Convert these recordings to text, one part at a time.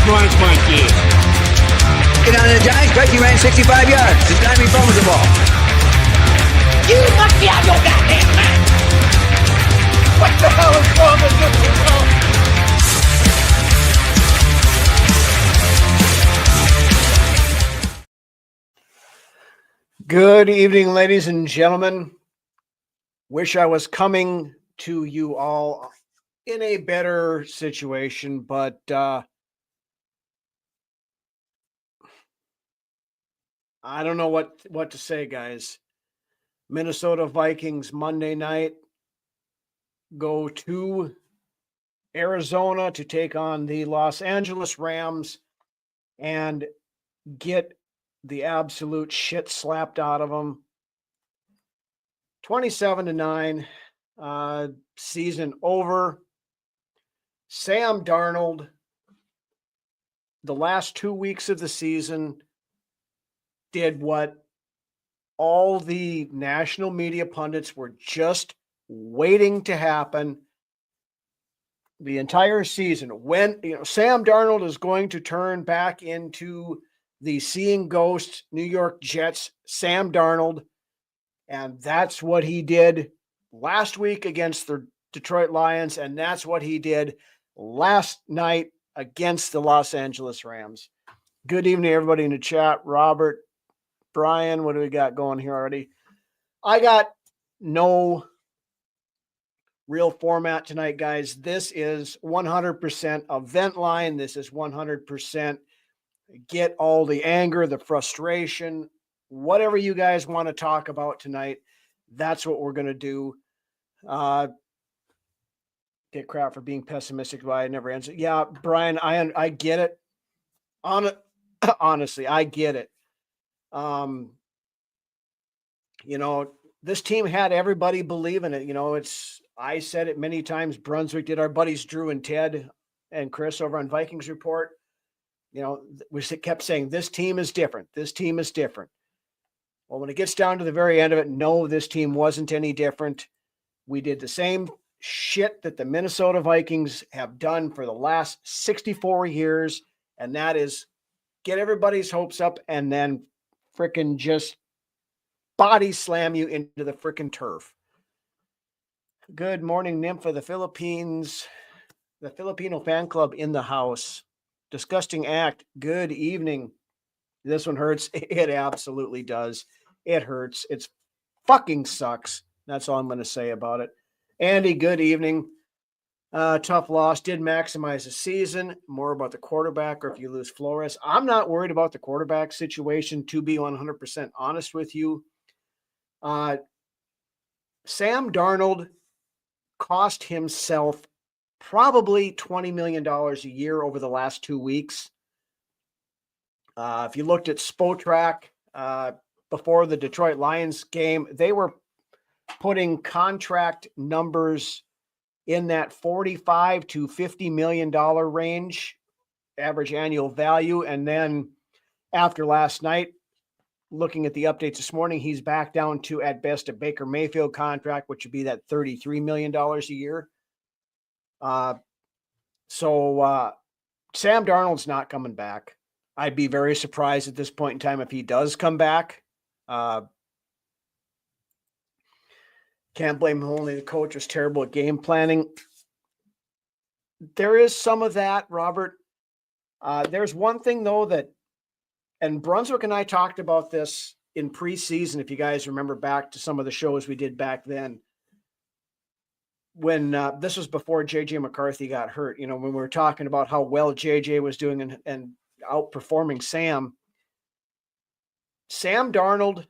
Rants monkey. Get on the Giants, Greg, he ran 65 yards. This time he fumbles the ball. You must be out your goddamn mind. What the hell is wrong with you people? Good evening, ladies and gentlemen. Wish I was coming to you all in a better situation, but I don't know what to say, guys. Minnesota Vikings Monday night go to Arizona to take on the Los Angeles Rams and get the absolute shit slapped out of them. 27-9, season over. Sam Darnold, the last 2 weeks of the season, did what all the national media pundits were just waiting to happen the entire season. When Sam Darnold is going to turn back into the seeing ghosts New York Jets, Sam Darnold, and that's what he did last week against the Detroit Lions, and that's what he did last night against the Los Angeles Rams. Good evening, everybody in the chat. Robert, Brian, what do we got going here already? I got no real format tonight, guys. This is 100% event line. This is 100% get all the anger, the frustration, whatever you guys want to talk about tonight. That's what we're going to do. Get crap for being pessimistic, why it never ends. Yeah, Brian, I get it. Honestly, I get it. This team had everybody believe in it. I said it many times. Brunswick did. Our buddies Drew and Ted and Chris over on Vikings Report. We kept saying this team is different. This team is different. Well, when it gets down to the very end of it, no, this team wasn't any different. We did the same shit that the Minnesota Vikings have done for the last 64 years, and that is get everybody's hopes up and then frickin' just body slam you into the frickin' turf. Good morning, Nymph of the Philippines, the Filipino fan club in the house. Disgusting act. Good evening. This one hurts. It absolutely does. It hurts. It fucking sucks. That's all I'm going to say about it. Andy, good evening. Tough loss. Did maximize the season. More about the quarterback or if you lose Flores. I'm not worried about the quarterback situation, to be 100% honest with you. Sam Darnold cost himself probably $20 million a year over the last 2 weeks. If you looked at Spotrac before the Detroit Lions game, they were putting contract numbers in that $45 to $50 million range, average annual value. And then after last night, looking at the updates this morning, he's back down to, at best, a Baker Mayfield contract, which would be that $33 million a year. So Sam Darnold's not coming back. I'd be very surprised at this point in time if he does come back. Can't blame him. Only the coach was terrible at game planning. There is some of that, Robert. There's one thing, though, and Brunswick and I talked about this in preseason, if you guys remember back to some of the shows we did back then, when this was before J.J. McCarthy got hurt, when we were talking about how well J.J. was doing and outperforming Sam. Sam Darnold,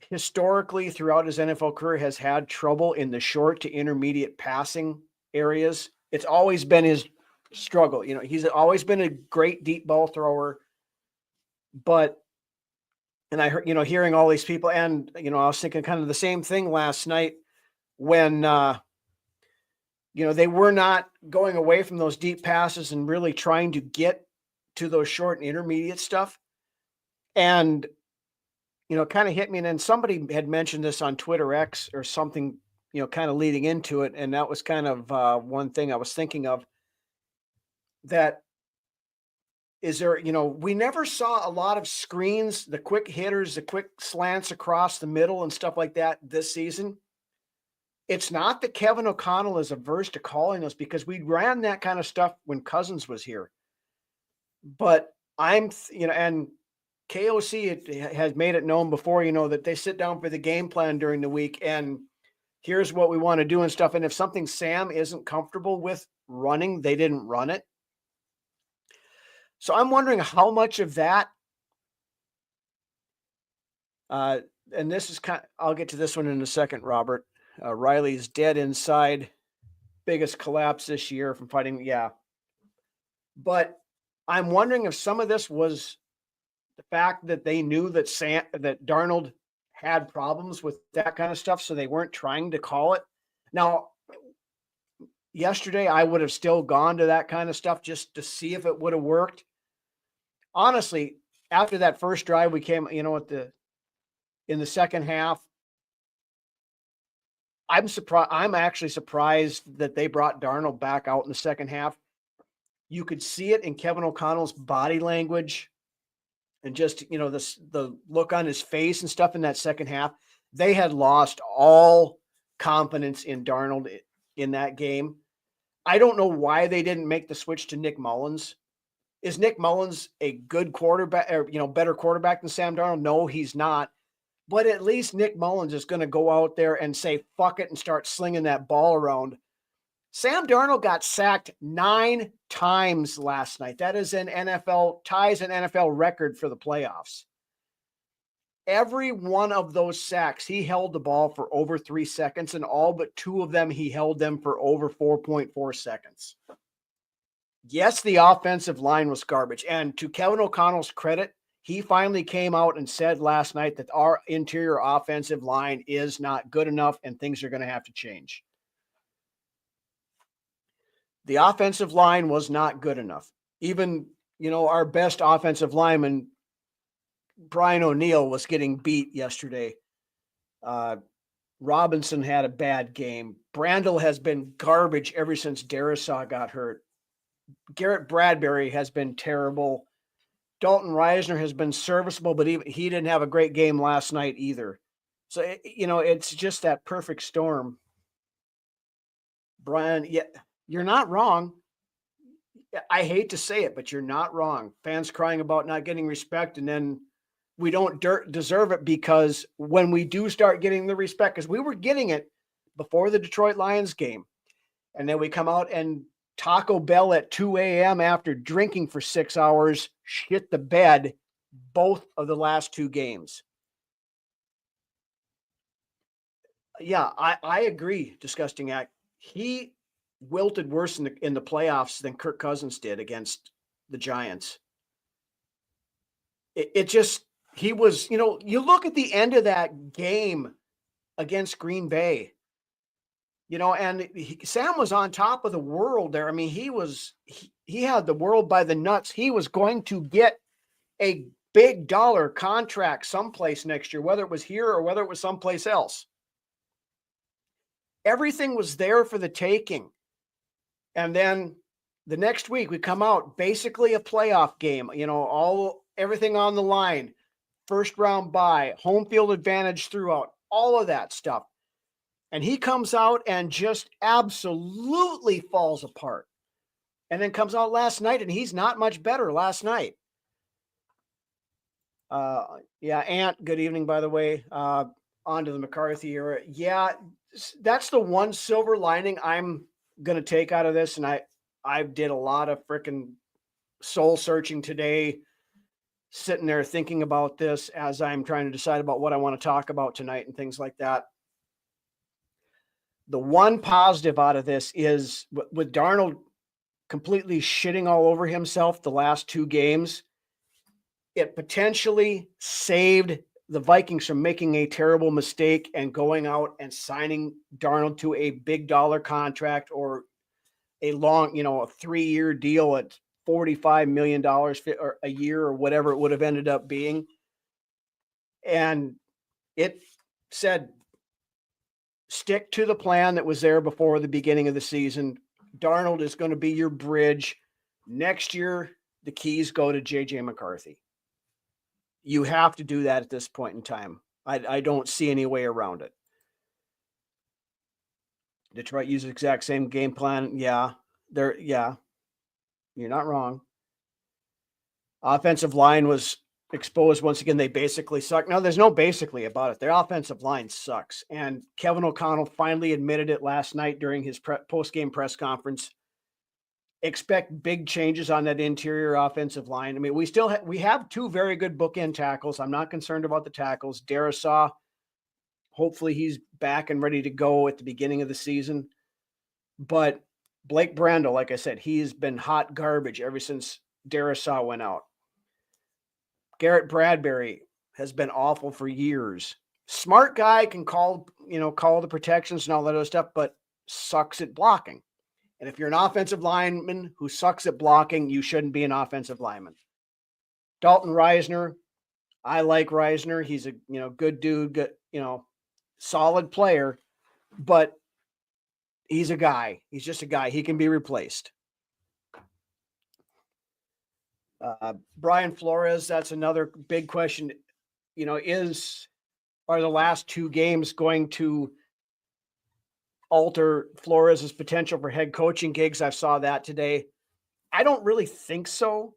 historically throughout his NFL career, has had trouble in the short to intermediate passing areas. It's always been his struggle. He's always been a great deep ball thrower. But, and I heard, hearing all these people, and, I was thinking kind of the same thing last night when, they were not going away from those deep passes and really trying to get to those short and intermediate stuff. And, kind of hit me. And then somebody had mentioned this on Twitter X or something, kind of leading into it. And that was kind of one thing I was thinking of, that is there, we never saw a lot of screens, the quick hitters, the quick slants across the middle and stuff like that this season. It's not that Kevin O'Connell is averse to calling us, because we ran that kind of stuff when Cousins was here. But and KOC has made it known before, that they sit down for the game plan during the week and here's what we want to do and stuff. And if something Sam isn't comfortable with running, they didn't run it. So I'm wondering how much of that, and this is I'll get to this one in a second, Robert. Riley's dead inside. Biggest collapse this year from fighting. Yeah. But I'm wondering if some of this was the fact that they knew that that Darnold had problems with that kind of stuff, so they weren't trying to call it. Now, yesterday, I would have still gone to that kind of stuff just to see if it would have worked. Honestly, after that first drive, we came, in the second half, I'm actually surprised that they brought Darnold back out in the second half. You could see it in Kevin O'Connell's body language and just, the look on his face and stuff in that second half. They had lost all confidence in Darnold in that game. I don't know why they didn't make the switch to Nick Mullins. Is Nick Mullins a good quarterback, or, better quarterback than Sam Darnold? No, he's not. But at least Nick Mullins is going to go out there and say, fuck it, and start slinging that ball around. Sam Darnold got sacked 9 times last night. That is ties an NFL record for the playoffs. Every one of those sacks, he held the ball for over 3 seconds, and all but 2 of them, he held them for over 4.4 seconds. Yes, the offensive line was garbage. And to Kevin O'Connell's credit, he finally came out and said last night that our interior offensive line is not good enough and things are going to have to change. The offensive line was not good enough. Even, our best offensive lineman, Brian O'Neill, was getting beat yesterday. Robinson had a bad game. Brandel has been garbage ever since Darisaw got hurt. Garrett Bradbury has been terrible. Dalton Reisner has been serviceable, but he didn't have a great game last night either. So, it's just that perfect storm. Brian, yeah, you're not wrong. I hate to say it, but you're not wrong. Fans crying about not getting respect, and then we don't deserve it, because when we do start getting the respect, because we were getting it before the Detroit Lions game, and then we come out and Taco Bell at 2 a.m. after drinking for 6 hours, shit the bed both of the last 2 games. Yeah, I agree. Disgusting act. He wilted worse in the playoffs than Kirk Cousins did against the Giants. He was, you look at the end of that game against Green Bay, and Sam was on top of the world there. I mean, he had the world by the nuts. He was going to get a big dollar contract someplace next year, whether it was here or whether it was someplace else. Everything was there for the taking. And then the next week we come out, basically a playoff game, everything on the line, first round bye, home field advantage throughout, all of that stuff. And he comes out and just absolutely falls apart. And then comes out last night, and he's not much better last night. Yeah, Ant, good evening, by the way. On to the McCarthy era. Yeah, that's the one silver lining I'm going to take out of this. And I did a lot of freaking soul searching today, sitting there thinking about this as I'm trying to decide about what I want to talk about tonight and things like that. The one positive out of this is with Darnold completely shitting all over himself the last 2 games, it potentially saved the Vikings from making a terrible mistake and going out and signing Darnold to a big dollar contract or a long, a 3-year deal at $45 million or a year or whatever it would have ended up being. And it said, stick to the plan that was there before the beginning of the season. Darnold is going to be your bridge. Next year, the keys go to JJ McCarthy. You have to do that at this point in time. I don't see any way around it. Detroit used the exact same game plan. Yeah, you're not wrong. Offensive line was exposed once again. They basically suck. No, there's no basically about it. Their offensive line sucks. And Kevin O'Connell finally admitted it last night during his post-game press conference. Expect big changes on that interior offensive line. I mean, we have two very good bookend tackles. I'm not concerned about the tackles. Darisaw, hopefully he's back and ready to go at the beginning of the season. But Blake Brandel, like I said, he's been hot garbage ever since Darisaw went out. Garrett Bradbury has been awful for years. Smart guy, can call the protections and all that other stuff, but sucks at blocking. And if you're an offensive lineman who sucks at blocking, you shouldn't be an offensive lineman. Dalton Reisner, I like Reisner. He's a good dude, good, solid player, but he's a guy. He's just a guy. He can be replaced. Brian Flores, that's another big question. Are the last two games going to alter Flores' potential for head coaching gigs? I saw that today. I don't really think so,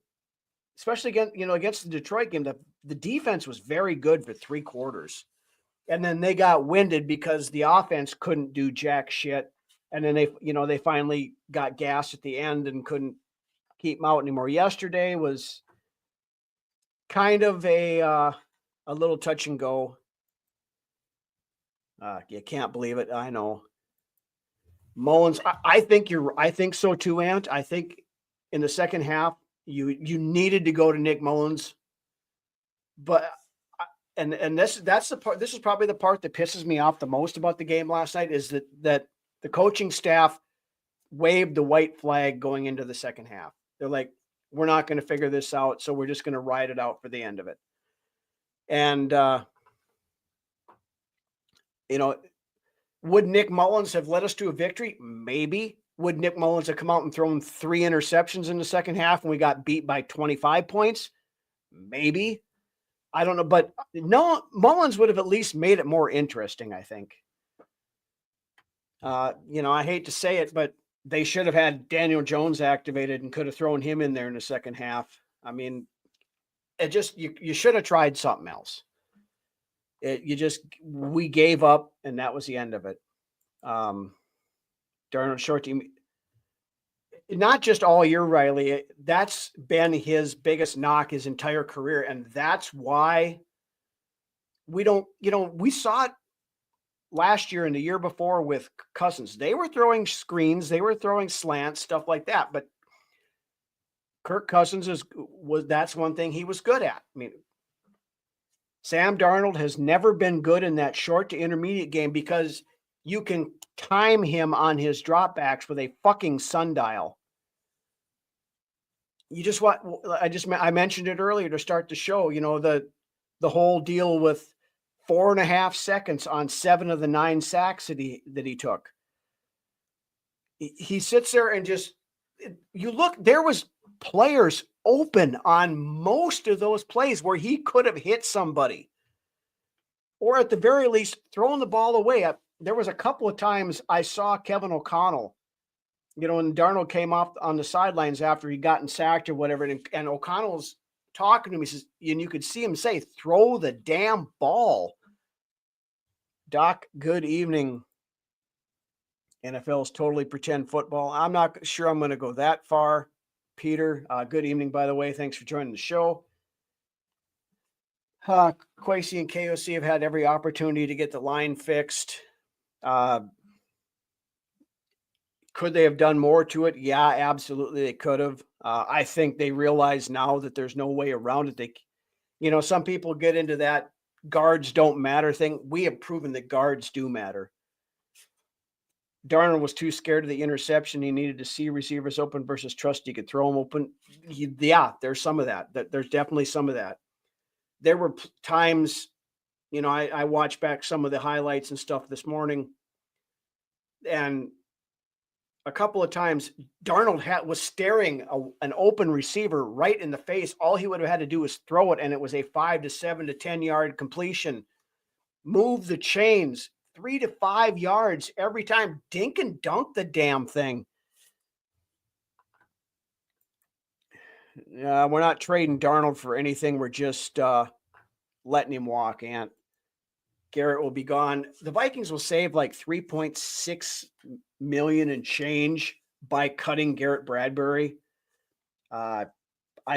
especially against the Detroit game. The defense was very good for 3 quarters, and then they got winded because the offense couldn't do jack shit. And then they finally got gassed at the end and couldn't keep them out anymore. Yesterday was kind of a little touch and go. You can't believe it. I know. Mullins, I think so too, Ant. I think in the second half, you needed to go to Nick Mullins. But this is probably the part that pisses me off the most about the game last night, is that the coaching staff waved the white flag going into the second half. They're like, we're not going to figure this out, so we're just going to ride it out for the end of it. And would Nick Mullins have led us to a victory? Maybe. Would Nick Mullins have come out and thrown 3 interceptions in the second half and we got beat by 25 points? Maybe. I don't know. But no, Mullins would have at least made it more interesting, I think. I hate to say it, but they should have had Daniel Jones activated and could have thrown him in there in the second half. I mean, you should have tried something else. We gave up, and that was the end of it. Darnold short team, not just all year, Riley. That's been his biggest knock his entire career, and that's why we don't. We saw it last year and the year before with Cousins. They were throwing screens, they were throwing slants, stuff like that. But Kirk Cousins that's one thing he was good at. I mean, Sam Darnold has never been good in that short to intermediate game because you can time him on his dropbacks with a fucking sundial. I mentioned it earlier to start the show, the whole deal with 4.5 seconds on 7 of the 9 sacks that he took. He sits there and there was players open on most of those plays where he could have hit somebody, or at the very least throwing the ball away. There was a couple of times I saw Kevin O'Connell, when Darnold came off on the sidelines after he'd gotten sacked or whatever, and O'Connell's talking to him. He says, and you could see him say, "Throw the damn ball." Doc, good evening. NFL's totally pretend football. I'm not sure I'm going to go that far. Peter, good evening, by the way. Thanks for joining the show. Quasi and KOC have had every opportunity to get the line fixed. Could they have done more to it? Yeah, absolutely they could have. I think they realize now that there's no way around it. Some people get into that guards don't matter thing. We have proven that guards do matter. Darnold was too scared of the interception. He needed to see receivers open versus trust he could throw them open. There's some of that. There's definitely some of that. There were times, I watched back some of the highlights and stuff this morning, and a couple of times, Darnold was staring an open receiver right in the face. All he would have had to do was throw it, and it was a 5 to 7 to 10 yard completion. Move the chains 3 to 5 yards every time. Dink and dunk the damn thing. We're not trading Darnold for anything. We're just letting him walk, Ant. Garrett will be gone. The Vikings will save like $3.6 million and change by cutting Garrett Bradbury. I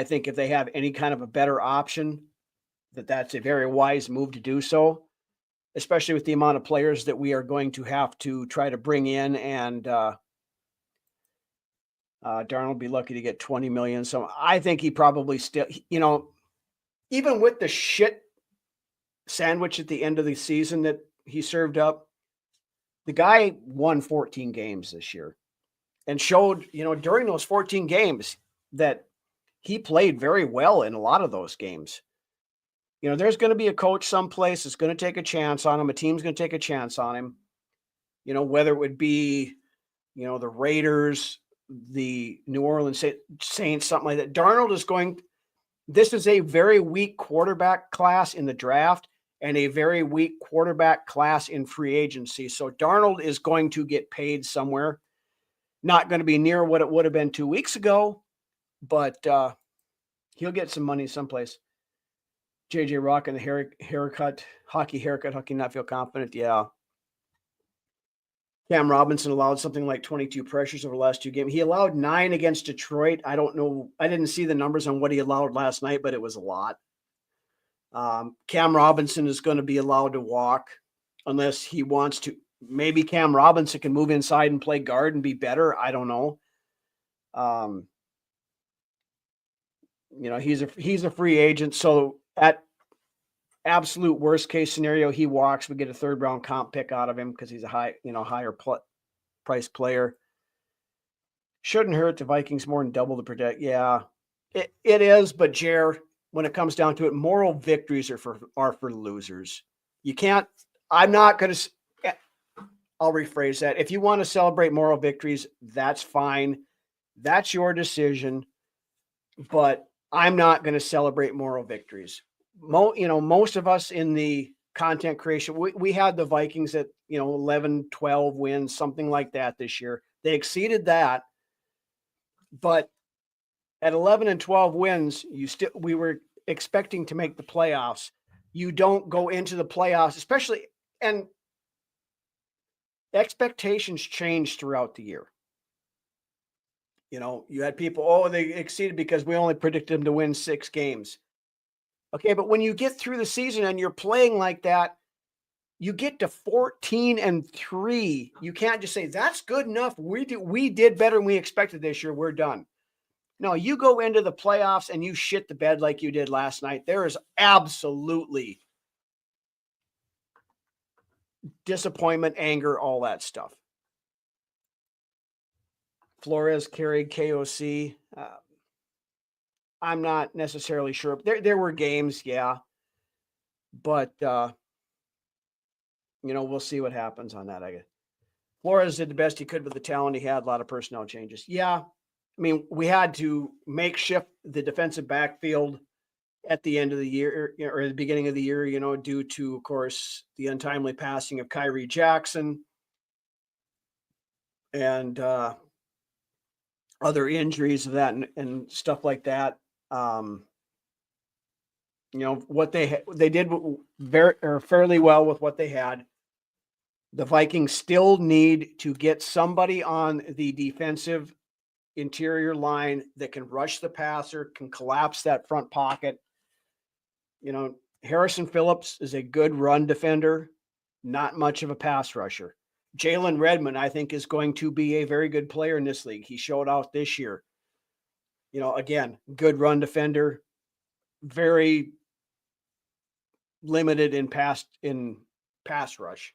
think if they have any kind of a better option, that's a very wise move to do so, especially with the amount of players that we are going to have to try to bring in. And Darnold will be lucky to get 20 million. So I think he probably still, even with the shit sandwich at the end of the season that he served up, the guy won 14 games this year and showed, during those 14 games that he played very well in a lot of those games. There's going to be a coach someplace that's going to take a chance on him. A team's going to take a chance on him, whether it would be, the Raiders, the New Orleans Saints, something like that. This is a very weak quarterback class in the draft and a very weak quarterback class in free agency. So Darnold is going to get paid somewhere. Not going to be near what it would have been 2 weeks ago, but he'll get some money someplace. JJ Rock and the haircut, hockey not feel confident. Yeah. Cam Robinson allowed something like 22 pressures over the last 2 games. He allowed 9 against Detroit. I don't know. I didn't see the numbers on what he allowed last night, but it was a lot. Cam Robinson is going to be allowed to walk unless he wants to. Maybe Cam Robinson can move inside and play guard and be better. I don't know. He's a free agent. So at absolute worst case scenario, he walks. We get a 3rd round comp pick out of him because he's a higher price player. Shouldn't hurt the Vikings more than double the protect. Yeah, it is. But Jer, when it comes down to it, moral victories are for losers. You can't. I'm not going to. I'll rephrase that. If you want to celebrate moral victories, that's fine. That's your decision. But I'm not going to celebrate moral victories. Most of us in the content creation, we had the Vikings at 11, 12 wins, something like that this year. They exceeded that, but at 11 and 12 wins, we were expecting to make the playoffs. You don't go into the playoffs, especially, and expectations change throughout the year. You had people, they exceeded because we only predicted them to win 6 games. Okay, but when you get through the season and you're playing like that, you get to 14-3. You can't just say that's good enough. We did better than we expected this year. We're done. No, you go into the playoffs and you shit the bed like you did last night. There is absolutely disappointment, anger, all that stuff. Flores carried KOC. I'm not necessarily sure. There were games, yeah. But, we'll see what happens on that, I guess. Flores did the best he could with the talent he had, a lot of personnel changes. Yeah, we had to makeshift the defensive backfield at the end of the year or the beginning of the year, due to, of course, the untimely passing of Kyrie Jackson and other injuries of that and stuff like that. What they did fairly well with what they had. The Vikings still need to get somebody on the defensive interior line that can rush the passer, can collapse that front pocket. Harrison Phillips is a good run defender, not much of a pass rusher. Jalen Redmond, I think, is going to be a very good player in this league. He showed out this year. Again, good run defender, very limited in pass rush.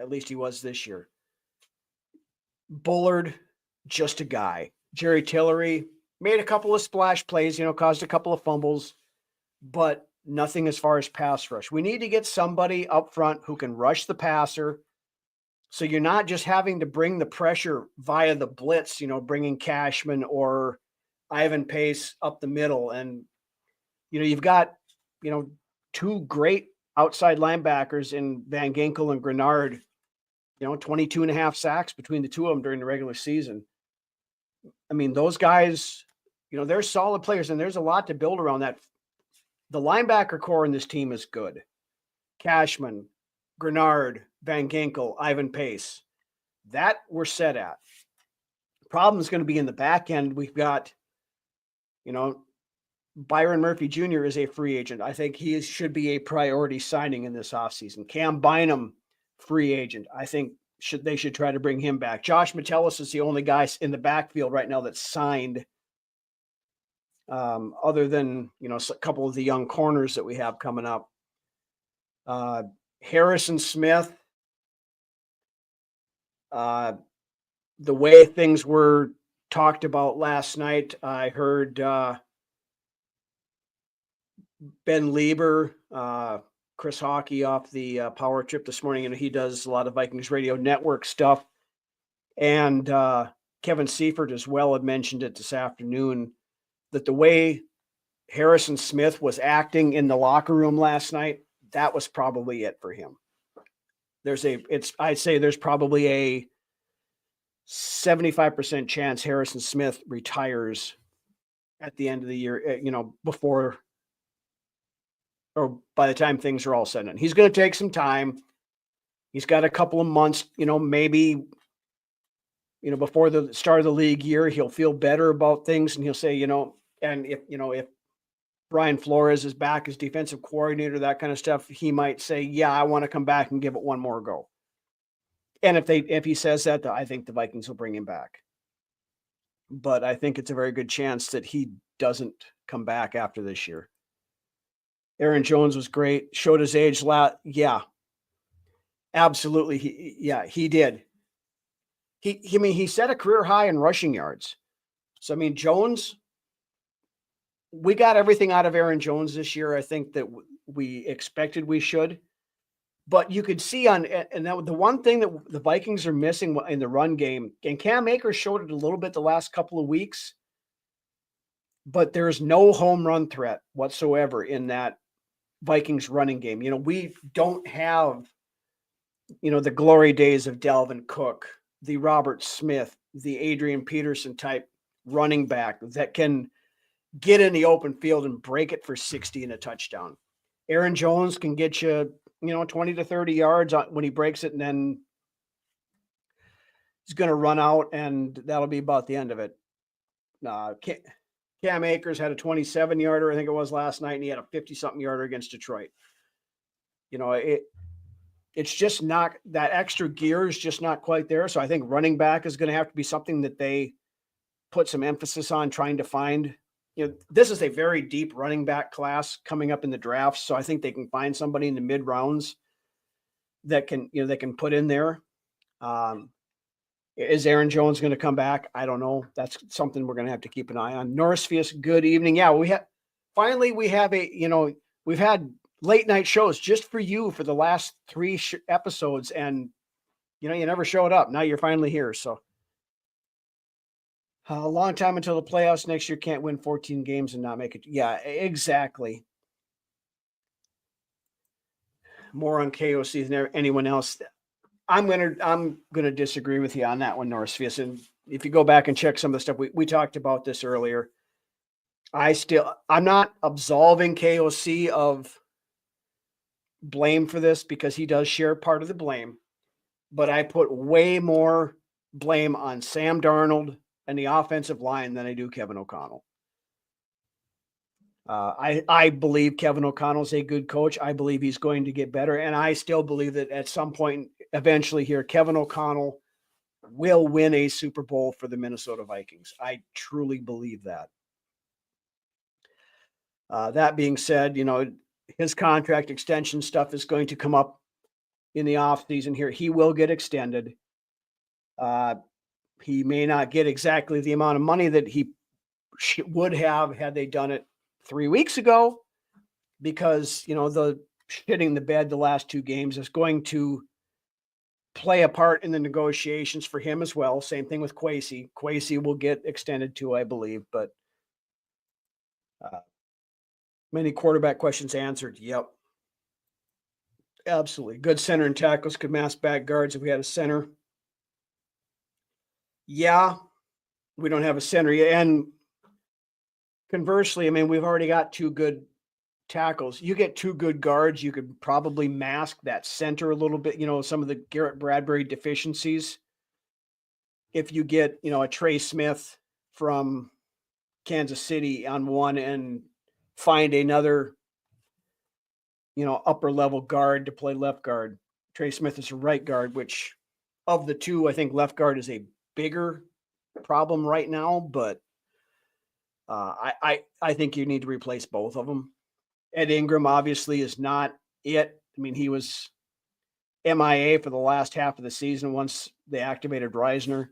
At least he was this year. Bullard, just a guy. Jerry Tillery made a couple of splash plays, caused a couple of fumbles, but nothing as far as pass rush. We need to get somebody up front who can rush the passer, So you're not just having to bring the pressure via the blitz, bringing Cashman or Ivan Pace up the middle. And, you've got, two great outside linebackers in Van Ginkel and Grenard, 22 and a half sacks between the two of them during the regular season. I mean, those guys, they're solid players, and there's a lot to build around that. The linebacker core in this team is good. Cashman, Grenard, Van Ginkel, Ivan Pace. That we're set at. The problem is going to be in the back end. We've got, Byron Murphy Jr. is a free agent. I think he should be a priority signing in this offseason. Cam Bynum, free agent. I think they should try to bring him back. Josh Metellus is the only guy in the backfield right now that's signed, other than, a couple of the young corners that we have coming up. Harrison Smith, the way things were talked about last night, I heard Ben Lieber, Chris Hockey off the Power Trip this morning, and he does a lot of Vikings Radio Network stuff. And Kevin Seifert as well had mentioned it this afternoon, that the way Harrison Smith was acting in the locker room last night, that was probably it for him. I'd say there's probably a 75% chance Harrison Smith retires at the end of the year, before or by the time things are all said and done. He's going to take some time. He's got a couple of months, maybe, before the start of the league year, he'll feel better about things, and he'll say, and if Brian Flores is back as defensive coordinator, that kind of stuff, he might say, yeah, I want to come back and give it one more go. And if he says that, I think the Vikings will bring him back. But I think it's a very good chance that he doesn't come back after this year. Aaron Jones was great. Showed his age. Yeah, absolutely. He did. He set a career high in rushing yards. So, Jones, we got everything out of Aaron Jones this year. I think that we expected we should. But you could see the one thing that the Vikings are missing in the run game, and Cam Akers showed it a little bit the last couple of weeks, but there's no home run threat whatsoever in that Vikings running game. We don't have, the glory days of Dalvin Cook, the Robert Smith, the Adrian Peterson type running back that can get in the open field and break it for 60 and a touchdown. Aaron Jones can get you, 20 to 30 yards when he breaks it, and then he's going to run out, and that'll be about the end of it. Cam Akers had a 27-yarder, I think it was last night, and he had a 50-something yarder against Detroit. It's just not, that extra gear is just not quite there. So I think running back is going to have to be something that they put some emphasis on trying to find. This is a very deep running back class coming up in the drafts. So I think they can find somebody in the mid rounds that can, they can put in there. Is Aaron Jones going to come back? I don't know. That's something we're going to have to keep an eye on. Norris Fias, good evening. Yeah, we have we've had late night shows just for you for the last 3 episodes, and you never showed up. Now you're finally here. So a long time until the playoffs next year. Can't win 14 games and not make it. Yeah, exactly. More on KOC than anyone else. I'm gonna disagree with you on that one, Norris Fias. And if you go back and check some of the stuff we talked about this earlier, I'm not absolving KOC of blame for this because he does share part of the blame, but I put way more blame on Sam Darnold and the offensive line than I do Kevin O'Connell. I believe Kevin O'Connell is a good coach. I believe he's going to get better. And I still believe that at some point, eventually here, Kevin O'Connell will win a Super Bowl for the Minnesota Vikings. I truly believe that. That being said, his contract extension stuff is going to come up in the offseason here. He will get extended. He may not get exactly the amount of money that he would have had they done it 3 weeks ago, because, the shitting the bed the last 2 games is going to play a part in the negotiations for him as well. Same thing with Kwesi. Kwesi will get extended too, I believe, but many quarterback questions answered. Yep. Absolutely. Good center and tackles could mask back guards if we had a center. Yeah, we don't have a center yet. And conversely, I mean, we've already got 2 good tackles. You get 2 good guards, you could probably mask that center a little bit, some of the Garrett Bradbury deficiencies. If you get, a Trey Smith from Kansas City on one and find another, upper level guard to play left guard. Trey Smith is a right guard, which of the 2, I think left guard is a bigger problem right now, but I think you need to replace both of them. Ed Ingram obviously is not it. I mean, he was MIA for the last half of the season once they activated Reisner.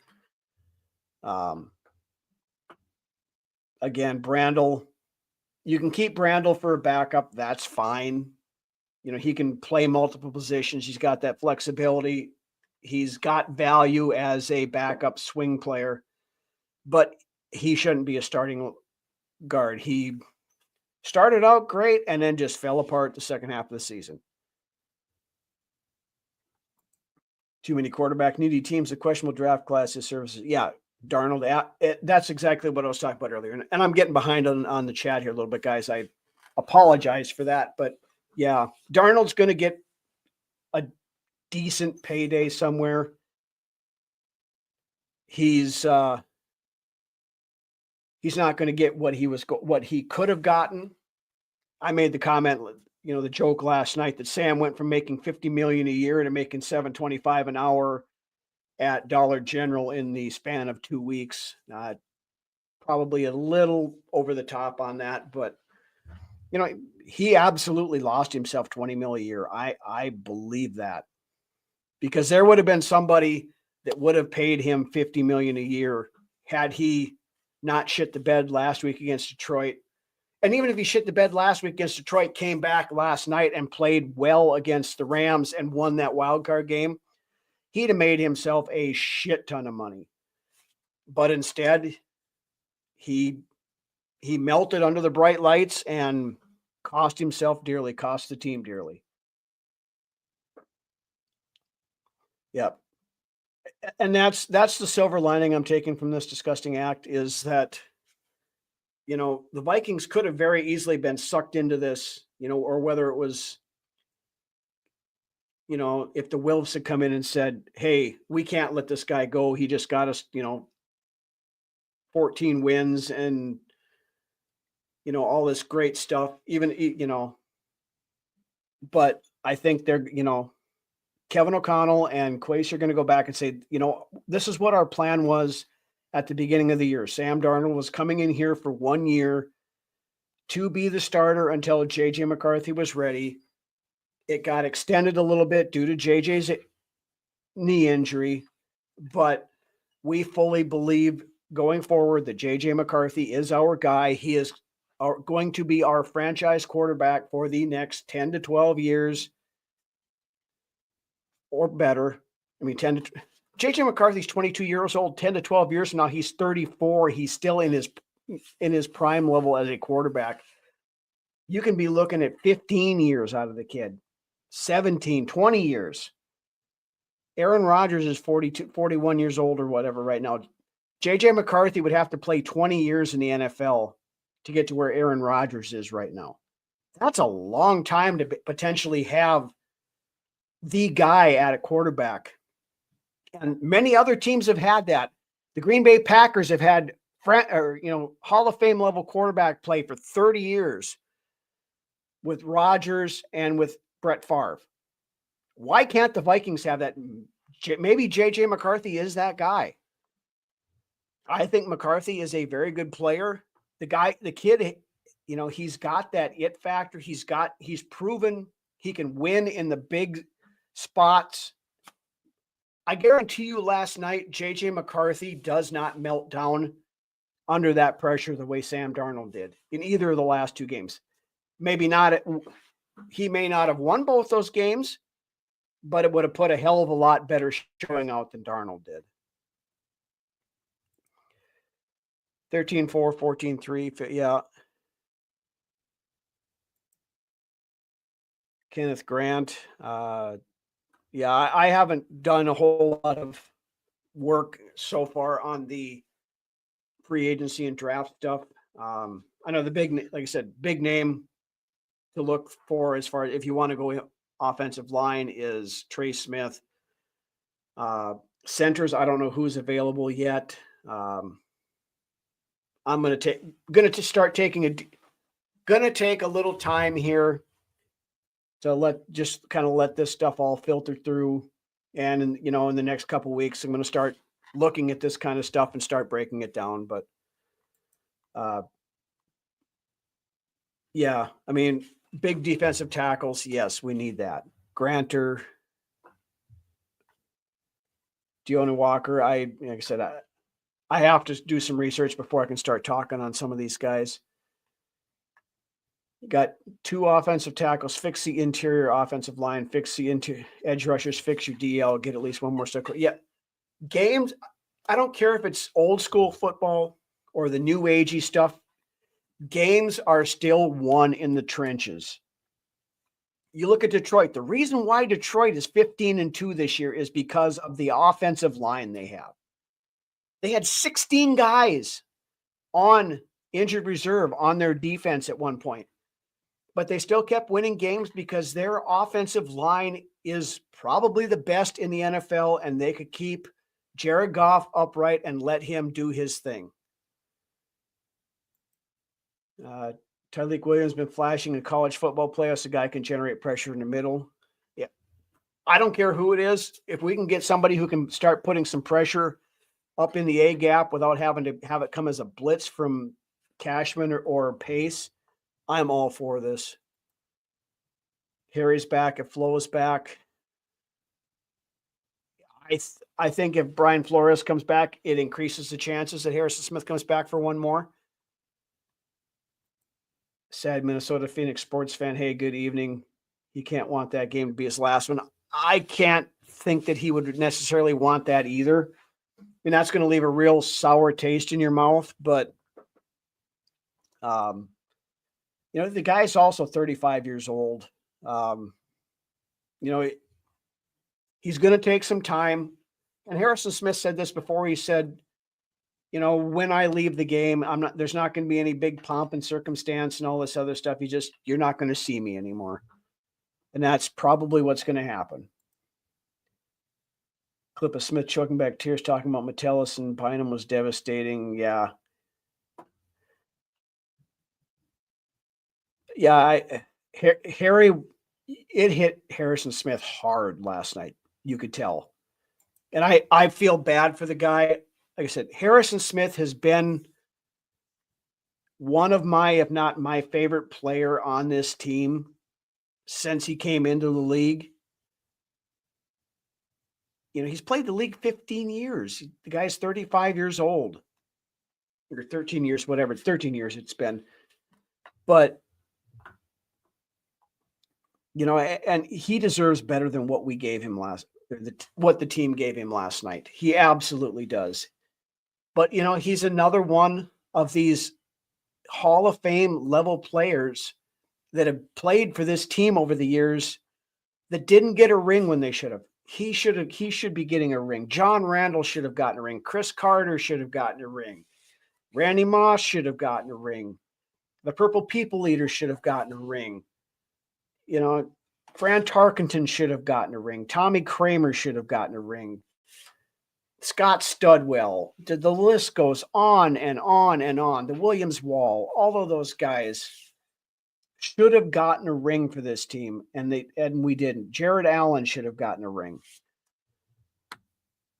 Again, Brandel, you can keep Brandel for a backup. That's fine. He can play multiple positions. He's got that flexibility. He's got value as a backup swing player, but he shouldn't be a starting guard. He started out great and then just fell apart the second half of the season. Too many quarterback needy teams, a questionable draft class, his services. Yeah, Darnold. That's exactly what I was talking about earlier. And I'm getting behind on the chat here a little bit, guys. I apologize for that. But yeah, Darnold's going to get a decent payday somewhere. He's not going to get what he could have gotten. I made the comment, the joke last night that Sam went from making $50 million a year to making $7.25 an hour at Dollar General in the span of 2 weeks. Probably a little over the top on that, but he absolutely lost himself $20 million a year. I believe that, because there would have been somebody that would have paid him $50 million a year had he not shit the bed last week against Detroit. And even if he shit the bed last week against Detroit, came back last night and played well against the Rams and won that wild card game, he'd have made himself a shit ton of money. But instead, he melted under the bright lights and cost himself dearly, cost the team dearly. Yep. And that's the silver lining I'm taking from this disgusting act, is that the Vikings could have very easily been sucked into this, or whether it was, if the Wolves had come in and said, hey, we can't let this guy go. He just got us, 14 wins and, all this great stuff, even, but I think they're, Kevin O'Connell and Kwesi are going to go back and say, this is what our plan was at the beginning of the year. Sam Darnold was coming in here for 1 year to be the starter until JJ McCarthy was ready. It got extended a little bit due to JJ's knee injury, but we fully believe going forward that JJ McCarthy is our guy. He is going to be our franchise quarterback for the next 10 to 12 years or better. I mean, JJ McCarthy's 22 years old, 10 to 12 years from now, he's 34. He's still in his prime level as a quarterback. You can be looking at 15 years out of the kid, 17, 20 years. Aaron Rodgers is 41 years old or whatever right now. JJ McCarthy would have to play 20 years in the NFL to get to where Aaron Rodgers is right now. That's a long time to potentially have the guy at a quarterback. And many other teams have had that. The Green Bay Packers have had Hall of Fame level quarterback play for 30 years with Rodgers and with Brett Favre. Why can't the Vikings have that? Maybe JJ McCarthy is that guy. I think McCarthy is a very good player. The kid, he's got that it factor. He's proven he can win in the big spots. I guarantee you last night, JJ McCarthy does not melt down under that pressure the way Sam Darnold did in either of the last 2 games. Maybe not. He may not have won both those games, but it would have put a hell of a lot better showing out than Darnold did. 13-4, 14-3. Yeah. Kenneth Grant. Yeah, I haven't done a whole lot of work so far on the free agency and draft stuff. I know the like I said, big name to look for as far as if you want to go offensive line is Trey Smith. Centers, I don't know who's available yet. I'm going to start taking take a little time here to let this stuff all filter through. And in the next couple of weeks, I'm going to start looking at this kind of stuff and start breaking it down. But yeah, I mean, big defensive tackles. Yes, we need that. Granter, Deontay Walker. Like I said, I have to do some research before I can start talking on some of these guys. You got 2 offensive tackles, fix the interior offensive line, fix the edge rushers, fix your DL, get at least one more stuff. Yeah. Games, I don't care if it's old school football or the new agey stuff. Games are still won in the trenches. You look at Detroit. The reason why Detroit is 15-2 this year is because of the offensive line they have. They had 16 guys on injured reserve on their defense at one point, but they still kept winning games because their offensive line is probably the best in the NFL, and they could keep Jared Goff upright and let him do his thing. Tyreek Williams been flashing in college football playoffs. The guy can generate pressure in the middle. Yeah. I don't care who it is. If we can get somebody who can start putting some pressure up in the A gap without having to have it come as a blitz from Cashman or Pace, I'm all for this. Harry's back. If Flo is back. I think if Brian Flores comes back, it increases the chances that Harrison Smith comes back for one more. Sad Minnesota Phoenix sports fan. Hey, good evening. He can't want that game to be his last one. I can't think that he would necessarily want that either. I mean, that's going to leave a real sour taste in your mouth. But, the guy's also 35 years old. He's going to take some time. And Harrison Smith said this before. He said, when I leave the game, there's not going to be any big pomp and circumstance and all this other stuff. You're not going to see me anymore. And that's probably what's going to happen. Clip of Smith choking back tears talking about Metellus and Bynum was devastating. Yeah. Yeah. Harry, it hit Harrison Smith hard last night. You could tell. And I feel bad for the guy. Like I said, Harrison Smith has been one of my, if not my favorite player on this team since he came into the league. He's played the league 15 years. The guy's 35 years old. Or 13 years, whatever. 13 years it's been. But, and he deserves better than what we gave him what the team gave him last night. He absolutely does. But, he's another one of these Hall of Fame level players that have played for this team over the years that didn't get a ring when they should have. He should be getting a ring. John Randall should have gotten a ring. Chris Carter should have gotten a ring. Randy Moss should have gotten a ring. The Purple People Eater should have gotten a ring. Fran Tarkenton should have gotten a ring. Tommy Kramer should have gotten a ring. Scott Studwell. The list goes on and on and on. The Williams Wall. All of those guys should have gotten a ring for this team, and we didn't. Jared Allen should have gotten a ring.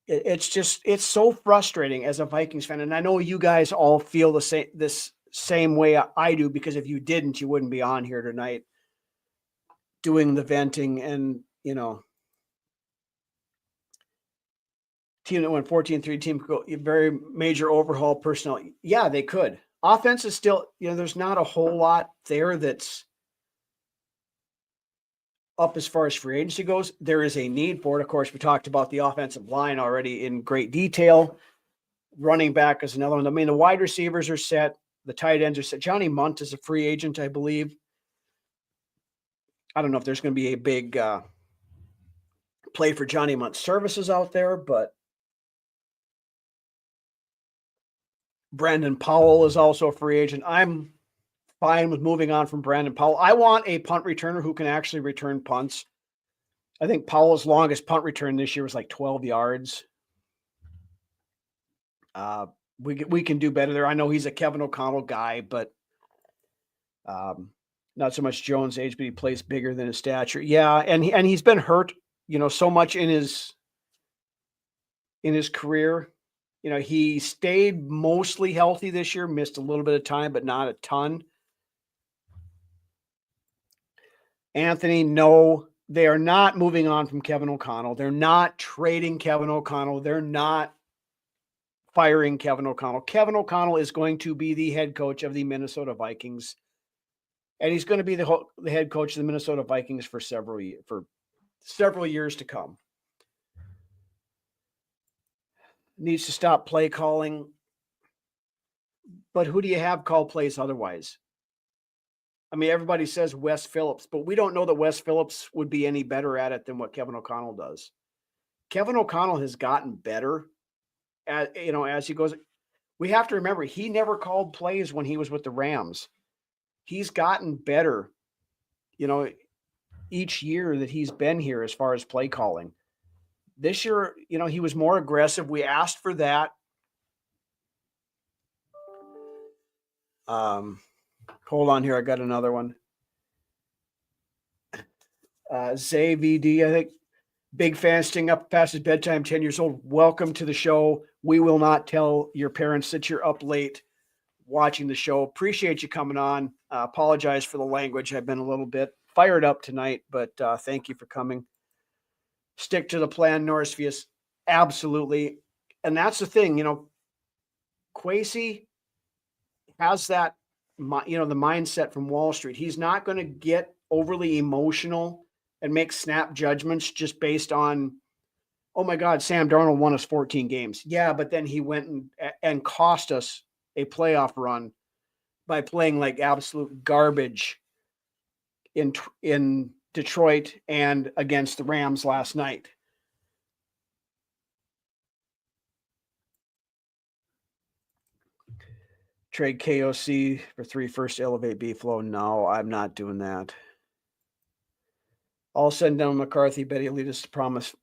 It's so frustrating as a Vikings fan, and I know you guys all feel this same way I do, because if you didn't, you wouldn't be on here tonight doing the venting. And team that went 14-3, team could go very major overhaul personnel. Yeah, they could. Offense is still, there's not a whole lot there that's up as far as free agency goes. There is a need for it. Of course, we talked about the offensive line already in great detail. Running back is another one. I mean, the wide receivers are set. The tight ends are set. Johnny Munt is a free agent, I believe. I don't know if there's going to be a big play for Johnny Munt's services out there, but Brandon Powell is also a free agent. I'm fine with moving on from Brandon Powell. I want a punt returner who can actually return punts. I think Powell's longest punt return this year was like 12 yards. We can do better there. I know he's a Kevin O'Connell guy, but not so much Jones' age, but he plays bigger than his stature. Yeah, and he's been hurt, so much in his career. He stayed mostly healthy this year, missed a little bit of time, but not a ton. Anthony, no, they are not moving on from Kevin O'Connell. They're not trading Kevin O'Connell. They're not firing Kevin O'Connell. Kevin O'Connell is going to be the head coach of the Minnesota Vikings, and he's going to be the head coach of the Minnesota Vikings for several years to come. Needs to stop play calling. But who do you have call plays otherwise? I mean, everybody says Wes Phillips, but we don't know that Wes Phillips would be any better at it than what Kevin O'Connell does. Kevin O'Connell has gotten better as he goes. We have to remember, he never called plays when he was with the Rams. He's gotten better, each year that he's been here as far as play calling. This year, he was more aggressive. We asked for that. Hold on here. I got another one. Zay VD, I think. Big fan staying up past his bedtime, 10 years old. Welcome to the show. We will not tell your parents that you're up late watching the show. Appreciate you coming on. Apologize for the language. I've been a little bit fired up tonight, but thank you for coming. Stick to the plan, Norrisfius. Absolutely. And that's the thing, Kwesi has that, the mindset from Wall Street. He's not going to get overly emotional and make snap judgments just based on, oh my God, Sam Darnold won us 14 games. Yeah, but then he went and cost us a playoff run by playing like absolute garbage in Detroit and against the Rams last night. Trade KOC for 3 first to elevate B-Flow. No, I'm not doing that. I'll send down McCarthy. Betty will lead us to promise.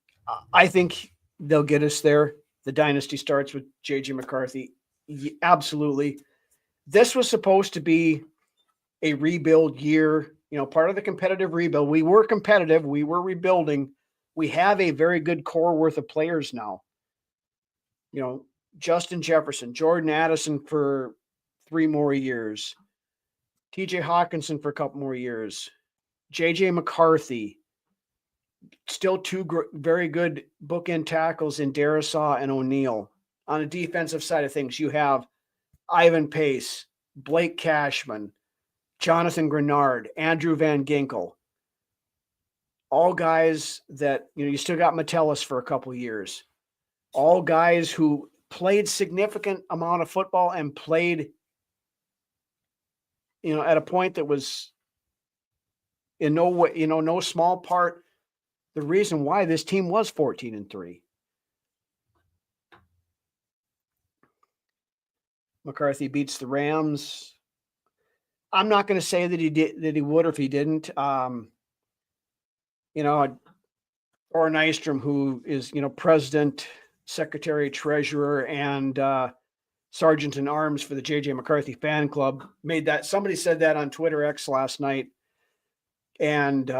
I think they'll get us there. The dynasty starts with J.J. McCarthy. Absolutely. This was supposed to be a rebuild year, part of the competitive rebuild. We were competitive. We were rebuilding. We have a very good core worth of players now. Justin Jefferson, Jordan Addison for 3 more years, TJ Hawkinson for a couple more years, JJ McCarthy, still 2 very good bookend tackles in Darisaw and O'Neal. On the defensive side of things, you have Ivan Pace, Blake Cashman, Jonathan Grenard, Andrew Van Ginkel. All guys that, you still got Metellus for a couple years. All guys who played significant amount of football and played, at a point that was in no way, no small part, the reason why this team was 14-3. McCarthy beats the Rams. I'm not going to say that he would, or if he didn't. Or Nystrom, who is, president, secretary, treasurer, and sergeant in arms for the JJ McCarthy fan club, made that. Somebody said that on Twitter X last night. And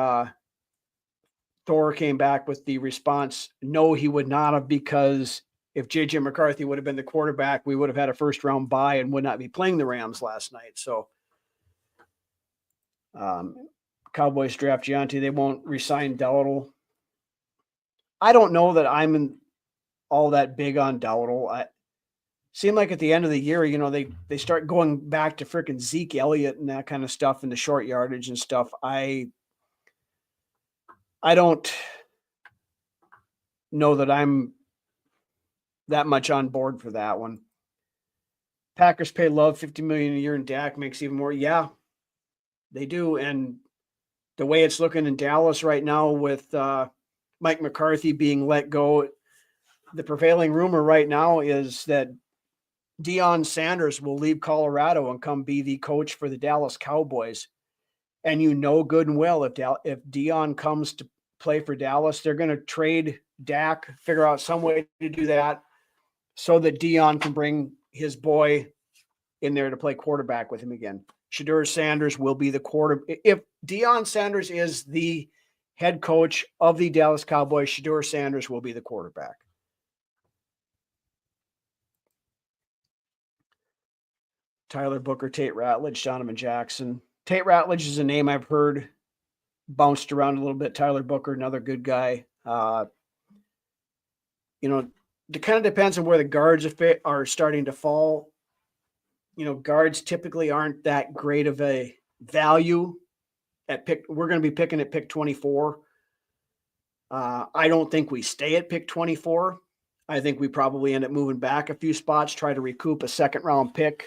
Thor came back with the response, no, he would not have, because if JJ McCarthy would have been the quarterback, we would have had a first round bye and would not be playing the Rams last night. So Cowboys draft Gianti. They won't resign Dowdle. I don't know that I'm all that big on Dowdle. Seemed like at the end of the year, they start going back to freaking Zeke Elliott and that kind of stuff and the short yardage and stuff. I don't know that I'm that much on board for that one. Packers pay Love $50 million a year, and Dak makes even more. Yeah, they do. And the way it's looking in Dallas right now with Mike McCarthy being let go, the prevailing rumor right now is that Deion Sanders will leave Colorado and come be the coach for the Dallas Cowboys. And you know good and well if Deion comes to play for Dallas, they're going to trade Dak, figure out some way to do that so that Deion can bring his boy in there to play quarterback with him again. Shedeur Sanders will be the quarter. If Deion Sanders is the head coach of the Dallas Cowboys, Shedeur Sanders will be the quarterback. Tyler Booker, Tate Ratledge, Donovan Jackson. Tate Ratledge is a name I've heard bounced around a little bit. Tyler Booker, another good guy. It kind of depends on where the guards are starting to fall. Guards typically aren't that great of a value at pick. We're going to be picking at pick 24. I don't think we stay at pick 24. I think we probably end up moving back a few spots, try to recoup a second round pick.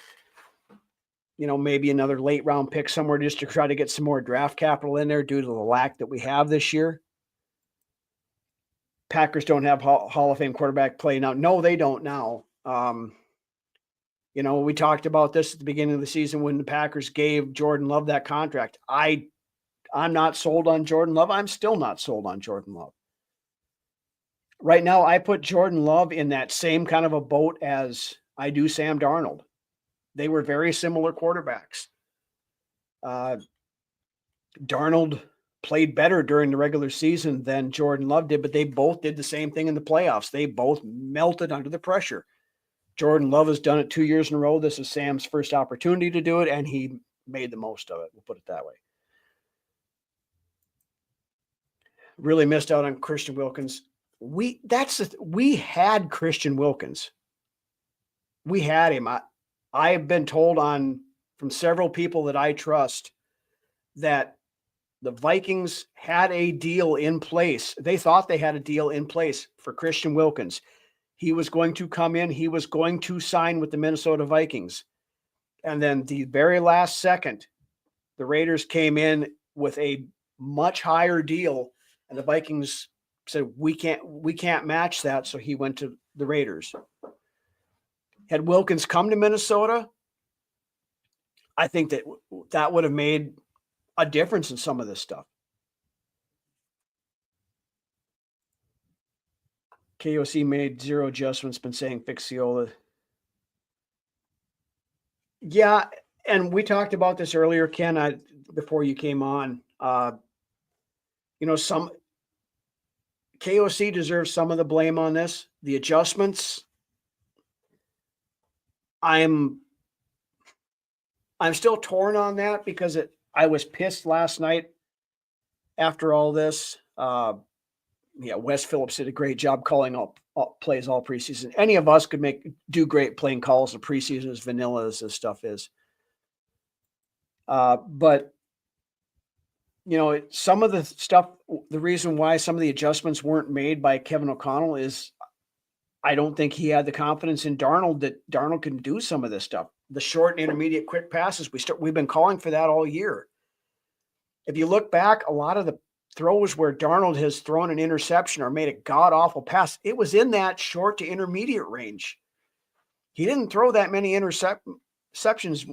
Maybe another late round pick somewhere just to try to get some more draft capital in there due to the lack that we have this year. Packers don't have Hall of Fame quarterback play now. No, they don't now. We talked about this at the beginning of the season when the Packers gave Jordan Love that contract. I'm not sold on Jordan Love. I'm still not sold on Jordan Love. Right now, I put Jordan Love in that same kind of a boat as I do Sam Darnold. They were very similar quarterbacks. Darnold played better during the regular season than Jordan Love did, but they both did the same thing in the playoffs. They both melted under the pressure. Jordan Love has done it 2 years in a row. This is Sam's first opportunity to do it, and he made the most of it. We'll put it that way. Really missed out on Christian Wilkins. We had Christian Wilkins. We had him. I have been told from several people that I trust that the Vikings had a deal in place. They thought they had a deal in place for Christian Wilkins. He was going to come in. He was going to sign with the Minnesota Vikings. And then the very last second, the Raiders came in with a much higher deal, and the Vikings said, we can't match that. So he went to the Raiders. Had Wilkins come to Minnesota, I think that would have made a difference in some of this stuff. KOC made zero adjustments, been saying fix Ciola. Yeah, and we talked about this earlier, Ken, before you came on. Some KOC deserves some of the blame on this. The adjustments, I'm still torn on that because I was pissed last night after all this. Wes Phillips did a great job calling up plays all preseason. Any of us could do great playing calls of preseason, as vanilla as this stuff is. But some of the stuff, the reason why some of the adjustments weren't made by Kevin O'Connell is I don't think he had the confidence in Darnold that Darnold can do some of this stuff. The short and intermediate quick passes, we've been calling for that all year. If you look back, a lot of the throws where Darnold has thrown an interception or made a god-awful pass, it was in that short to intermediate range. He didn't throw that many interceptions,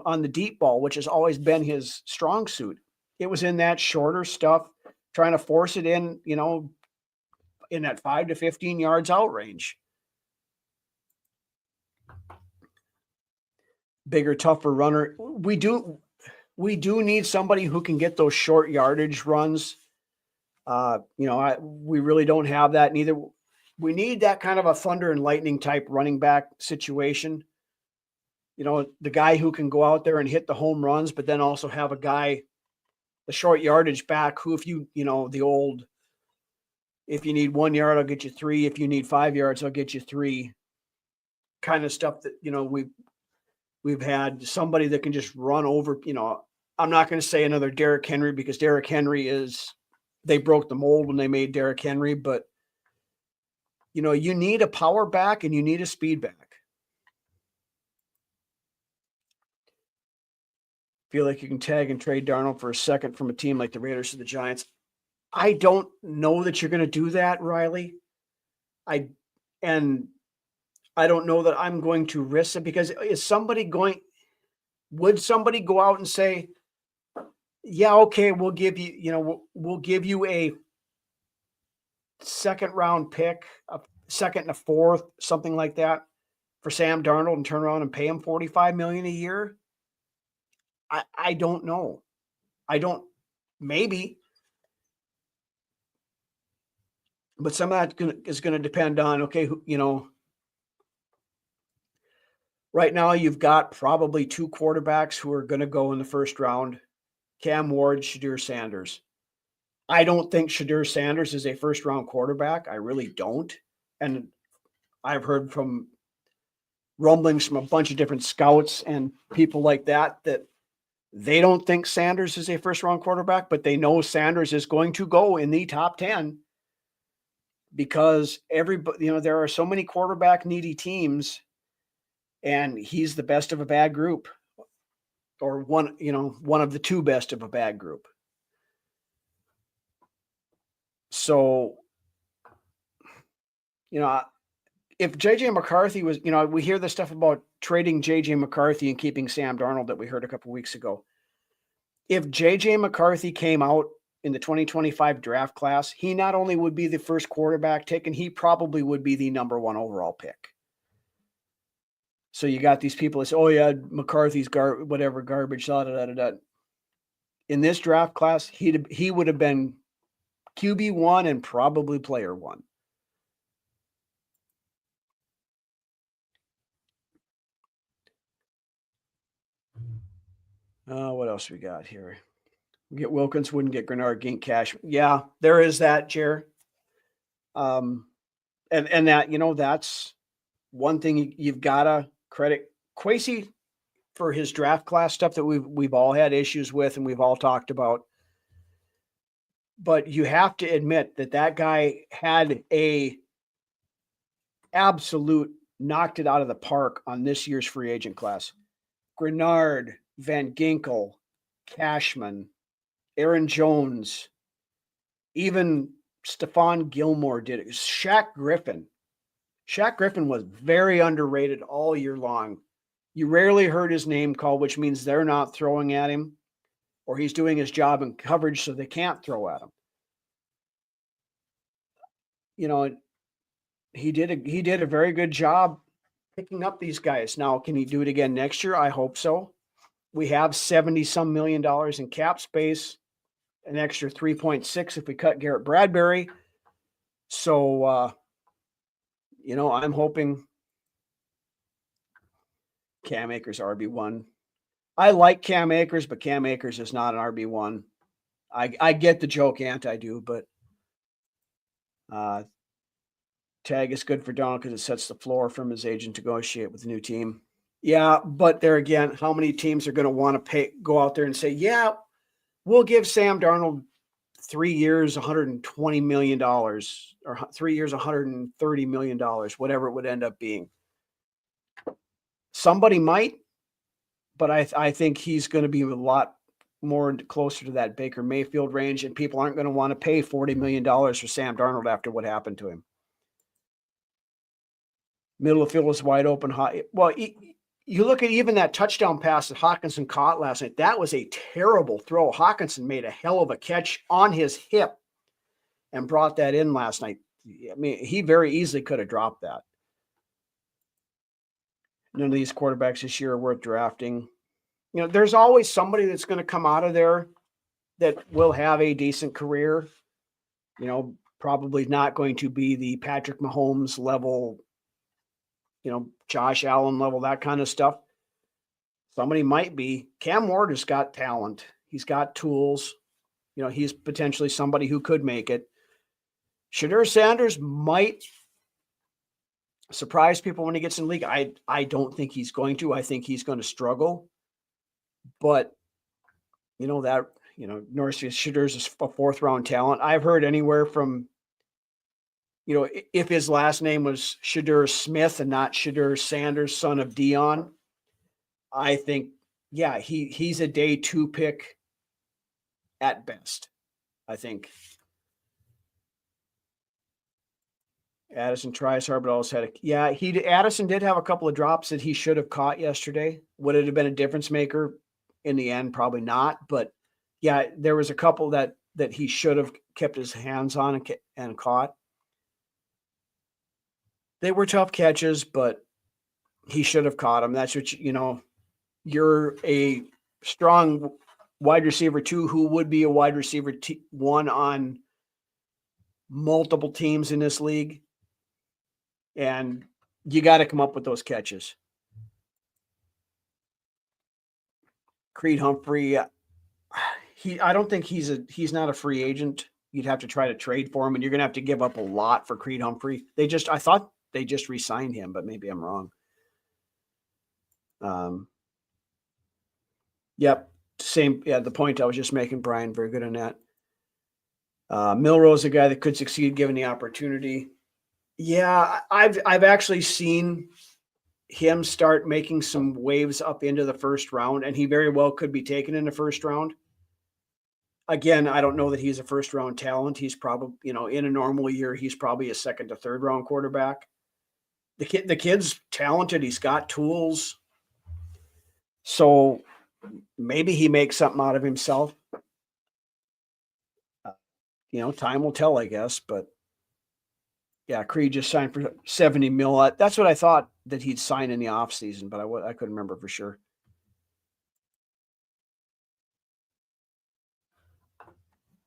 on the deep ball, which has always been his strong suit. It was in that shorter stuff, trying to force it in, in that 5 to 15 yards out range. Bigger, tougher runner. We do need somebody who can get those short yardage runs. We really don't have that. Neither. We need that kind of a thunder and lightning type running back situation. The guy who can go out there and hit the home runs, but then also have a guy, the short yardage back who, if if you need 1 yard, I'll get you 3. If you need 5 yards, I'll get you 3 kind of stuff that, we've had somebody that can just run over, I'm not going to say another Derrick Henry because Derrick Henry is they broke the mold when they made Derrick Henry, but you need a power back and you need a speed back. Feel like you can tag and trade Darnold for a second from a team like the Raiders or the Giants. I don't know that you're going to do that, Riley. I don't know that I'm going to risk it, because would somebody go out and say, yeah, okay, we'll give you a second round pick, a second and a fourth, something like that, for Sam Darnold, and turn around and pay him $45 million a year? I don't know. Maybe. But some of that is going to depend on, okay, right now you've got probably two quarterbacks who are going to go in the first round: Cam Ward, Shadur Sanders. I don't think Shadur Sanders is a first round quarterback. I really don't. And I've heard from rumblings from a bunch of different scouts and people like that they don't think Sanders is a first round quarterback, but they know Sanders is going to go in the top 10, because everybody, there are so many quarterback needy teams, and he's the best of a bad group, or one of the two best of a bad group. So, if JJ McCarthy was, we hear this stuff about trading JJ McCarthy and keeping Sam Darnold that we heard a couple weeks ago. If JJ McCarthy came out in the 2025 draft class, he not only would be the first quarterback taken, he probably would be the number 1 overall pick. So you got these people that say, oh yeah, McCarthy's garbage, da, da, da, da. In this draft class, he would have been QB1 and probably player 1. What else we got here? We get Wilkins, wouldn't get Grenard, Gink, Cash. Yeah, there is that, Jer. And that, that's one thing you've got to credit Kwesi for his draft class stuff that we've all had issues with and we've all talked about. But you have to admit that guy had a absolute knocked it out of the park on this year's free agent class. Grenard, Van Ginkel, Cashman, Aaron Jones, even Stephon Gilmore did it. Shaq Griffin was very underrated all year long. You rarely heard his name called, which means they're not throwing at him, or he's doing his job in coverage so they can't throw at him. He did a very good job picking up these guys. Now, can he do it again next year? I hope so. We have $70-some million in cap space, an extra 3.6 if we cut Garrett Bradbury. So, I'm hoping Cam Akers RB1. I like Cam Akers, but Cam Akers is not an RB1. I get the joke, I do, but tag is good for Donald because it sets the floor from his agent to negotiate with the new team. Yeah, but there again, how many teams are going to want to go out there and say, yeah, we'll give Sam Darnold 3 years, $120 million, or 3 years, $130 million, whatever it would end up being. Somebody might, but I think he's going to be a lot more closer to that Baker Mayfield range, and people aren't going to want to pay $40 million for Sam Darnold after what happened to him. Middle of the field was wide open. Well, you look at even that touchdown pass that Hawkinson caught last night. That was a terrible throw. Hawkinson made a hell of a catch on his hip and brought that in last night. I mean, he very easily could have dropped that. None of these quarterbacks this year are worth drafting. There's always somebody that's going to come out of there that will have a decent career. Probably not going to be the Patrick Mahomes level, Josh Allen level, that kind of stuff. Somebody might be. Cam Ward has got talent. He's got tools. He's potentially somebody who could make it. Shadur Sanders might surprise people when he gets in the league. I don't think he's going to. I think he's going to struggle. But, that Northfield Shadur's is a 4th-round talent. I've heard anywhere from, if his last name was Shadur Smith and not Shadur Sanders, son of Dion, I think, yeah, he's a day 2 pick at best, I think. Addison tries hard, but also Addison did have a couple of drops that he should have caught yesterday. Would it have been a difference maker in the end? Probably not. But yeah, there was a couple that he should have kept his hands on and caught. They were tough catches, but he should have caught them. That's what you're a strong wide receiver 2 who would be a wide receiver 1 on multiple teams in this league. And you got to come up with those catches. Creed Humphrey, I don't think he's not a free agent. You'd have to try to trade for him, and you're going to have to give up a lot for Creed Humphrey. I thought they just re-signed him, but maybe I'm wrong. Yep. Same. Yeah. The point I was just making, Brian, very good on that. Milrose, a guy that could succeed given the opportunity. Yeah. I've actually seen him start making some waves up into the 1st round, and he very well could be taken in the 1st round. Again, I don't know that he's a 1st-round talent. He's probably, in a normal year, he's probably a 2nd to 3rd round quarterback. The kid's talented. He's got tools. So maybe he makes something out of himself. Time will tell, I guess. But yeah, Creed just signed for $70 million. That's what I thought that he'd sign in the offseason, but I couldn't remember for sure.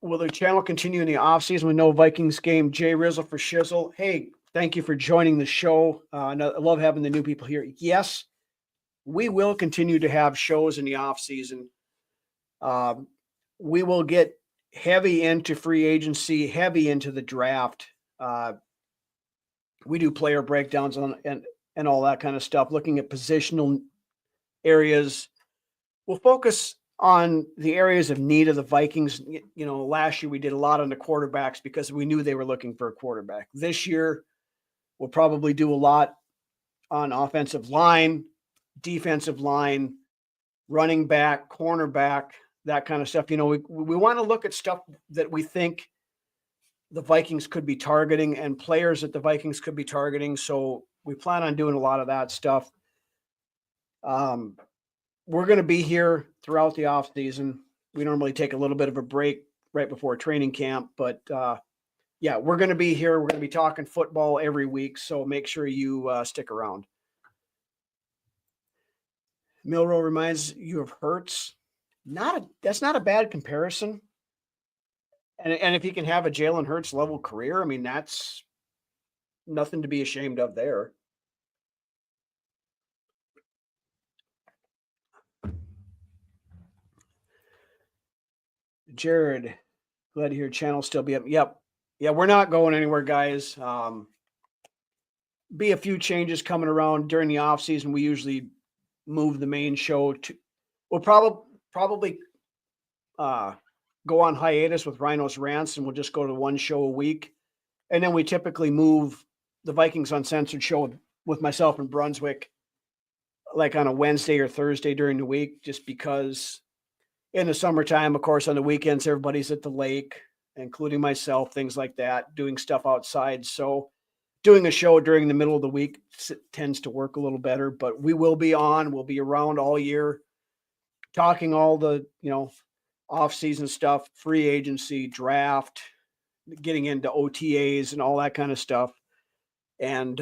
Will their channel continue in the offseason with no Vikings game? Jay Rizzle for Shizzle. Hey, thank you for joining the show. I love having the new people here. Yes, we will continue to have shows in the offseason. We will get heavy into free agency, heavy into the draft. We do player breakdowns and all that kind of stuff, looking at positional areas. We'll focus on the areas of need of the Vikings. Last year we did a lot on the quarterbacks because we knew they were looking for a quarterback. This year we'll probably do a lot on offensive line, defensive line, running back, cornerback, that kind of stuff. We want to look at stuff that we think the Vikings could be targeting and players that the Vikings could be targeting. So we plan on doing a lot of that stuff. We're going to be here throughout the off season. We normally take a little bit of a break right before training camp, but yeah, we're going to be here. We're going to be talking football every week. So make sure you stick around. Milrow reminds you of Hurts. That's not a bad comparison. And if he can have a Jalen Hurts level career, I mean, that's nothing to be ashamed of there. Jared, glad to hear channel still be up. Yep. Yeah, we're not going anywhere, guys. Be a few changes coming around during the off season. We usually move the main show to. We'll probably go on hiatus with Ryno's Rants, and we'll just go to one show a week. And then we typically move the Vikings Uncensored show with myself and Brunswick, like on a Wednesday or Thursday during the week, just because in the summertime, of course, on the weekends, everybody's at the lake, including myself, things like that, doing stuff outside. So doing a show during the middle of the week tends to work a little better, but we will be on. We'll be around all year talking all the, off-season stuff, free agency, draft, getting into OTAs and all that kind of stuff. And,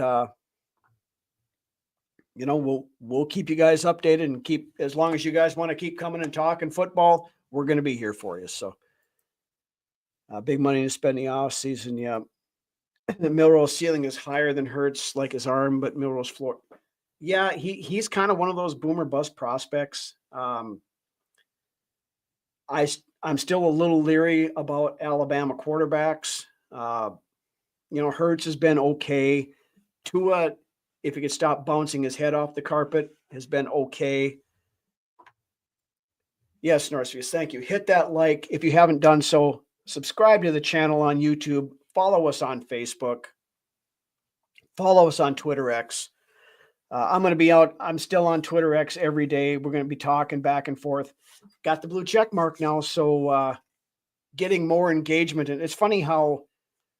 we'll keep you guys updated and as long as you guys want to keep coming and talking football, we're going to be here for you. So big money to spend the off season. Yeah. The Milrose ceiling is higher than Hurts, like his arm, but Milrose floor. Yeah. He's kind of one of those boomer bust prospects. I'm still a little leery about Alabama quarterbacks. Hurts has been okay. Tua, if he could stop bouncing his head off the carpet, has been okay. Yes, Northvius, thank you. Hit that like if you haven't done so. Subscribe to the channel on YouTube. Follow us on Facebook. Follow us on Twitter X. I'm going to be out. I'm still on Twitter X every day. We're going to be talking back and forth. Got the blue check mark now, so getting more engagement. And it's funny how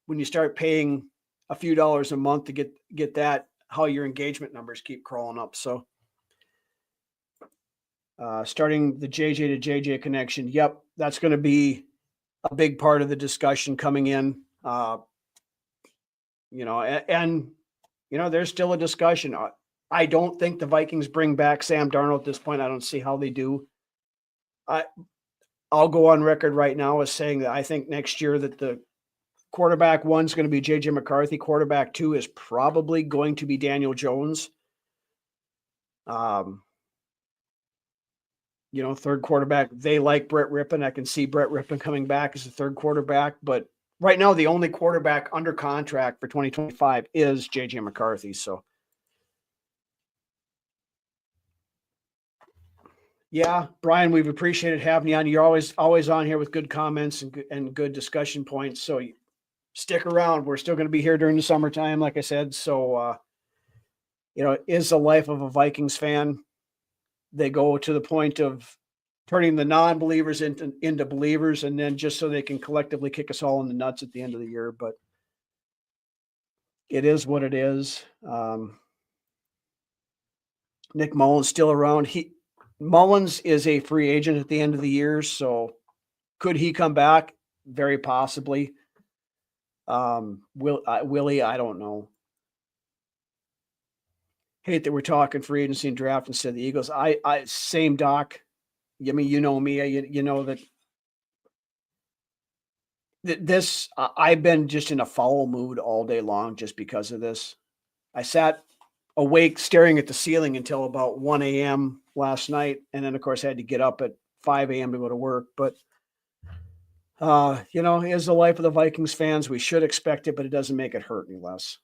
when you start paying a few dollars a month to get that, how your engagement numbers keep crawling up. So starting the JJ to JJ connection. Yep, that's going to be a big part of the discussion coming in. And there's still a discussion. I don't think the Vikings bring back Sam Darnold at this point. I don't see how they do. I'll go on record right now as saying that I think next year that the quarterback 1 is going to be JJ McCarthy. Quarterback 2 is probably going to be Daniel Jones. Third quarterback, they like Brett Rippon. I can see Brett Rippon coming back as the third quarterback, but right now the only quarterback under contract for 2025 is JJ McCarthy. So yeah, Brian, we've appreciated having you on. You're always on here with good comments and good discussion points. So stick around. We're still going to be here during the summertime, like I said. So, is the life of a Vikings fan. They go to the point of turning the non-believers into believers, and then just so they can collectively kick us all in the nuts at the end of the year. But it is what it is. Nick Mullins still around. Mullins is a free agent at the end of the year, so could he come back? Very possibly. Willie, I don't know. Hate that we're talking free agency and draft instead of the Eagles. I same Doc. I mean, you know me. You know that this. I've been just in a foul mood all day long just because of this. I sat awake staring at the ceiling until about 1 a.m. last night, and then of course I had to get up at 5 a.m. to go to work. But is the life of the Vikings fans. We should expect it, but it doesn't make it hurt any less.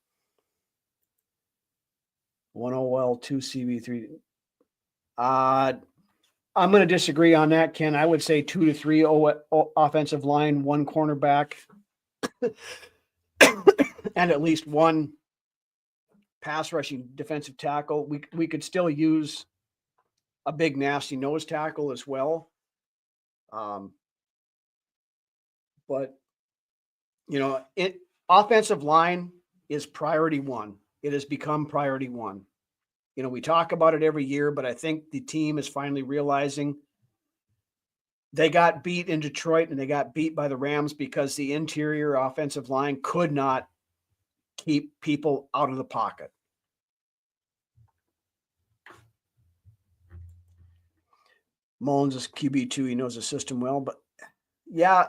1 OL, 2 CB3. I'm going to disagree on that, Ken. I would say 2 to 3 offensive line, 1 cornerback, and at least 1 pass rushing defensive tackle. We could still use a big nasty nose tackle as well. But offensive line is priority 1. It has become priority 1. We talk about it every year, but I think the team is finally realizing they got beat in Detroit and they got beat by the Rams because the interior offensive line could not keep people out of the pocket. Mullins is QB2. He knows the system well, but yeah,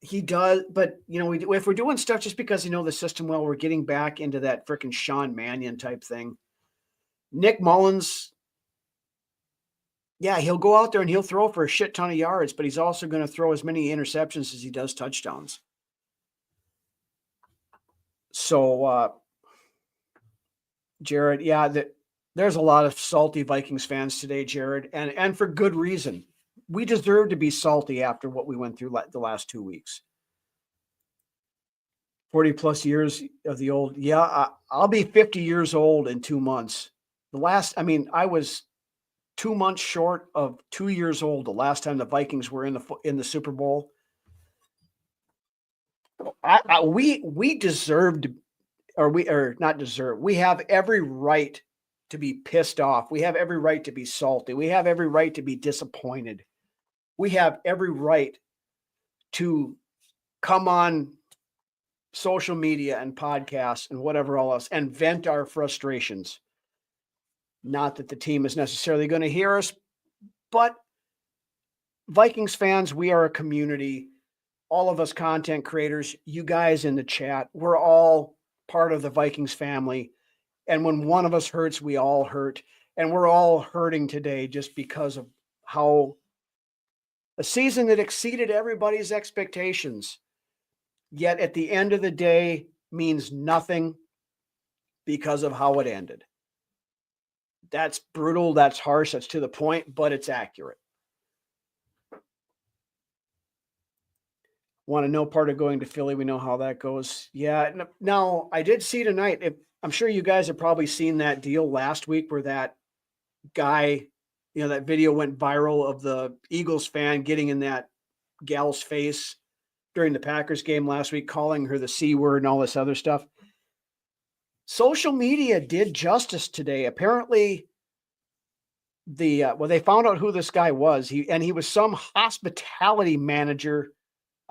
he does. But, if we're doing stuff just because you know the system well, we're getting back into that freaking Sean Mannion type thing. Nick Mullins, yeah, he'll go out there and he'll throw for a shit ton of yards, but he's also going to throw as many interceptions as he does touchdowns. So, Jared, yeah, there's a lot of salty Vikings fans today, Jared, and for good reason. We deserve to be salty after what we went through the last 2 weeks. 40 plus years of the old. Yeah, I'll be 50 years old in 2 months. I was 2 months short of 2 years old the last time the Vikings were in the Super Bowl. We deserved, or not deserve. We have every right to be pissed off. We have every right to be salty. We have every right to be disappointed. We have every right to come on social media and podcasts and whatever else and vent our frustrations. Not that the team is necessarily going to hear us, but Vikings fans, we are a community. All of us content creators, you guys in the chat, we're all part of the Vikings family. And when one of us hurts, we all hurt. And we're all hurting today just because of how a season that exceeded everybody's expectations, yet at the end of the day means nothing because of how it ended. That's brutal, that's harsh, that's to the point, but it's accurate. Want to know part of going to Philly. We know how that goes. Yeah. Now, I did see tonight, I'm sure you guys have probably seen that deal last week where that guy, that video went viral of the Eagles fan getting in that gal's face during the Packers game last week, calling her the C word and all this other stuff. Social media did justice today. Apparently, they found out who this guy was. He was some hospitality manager.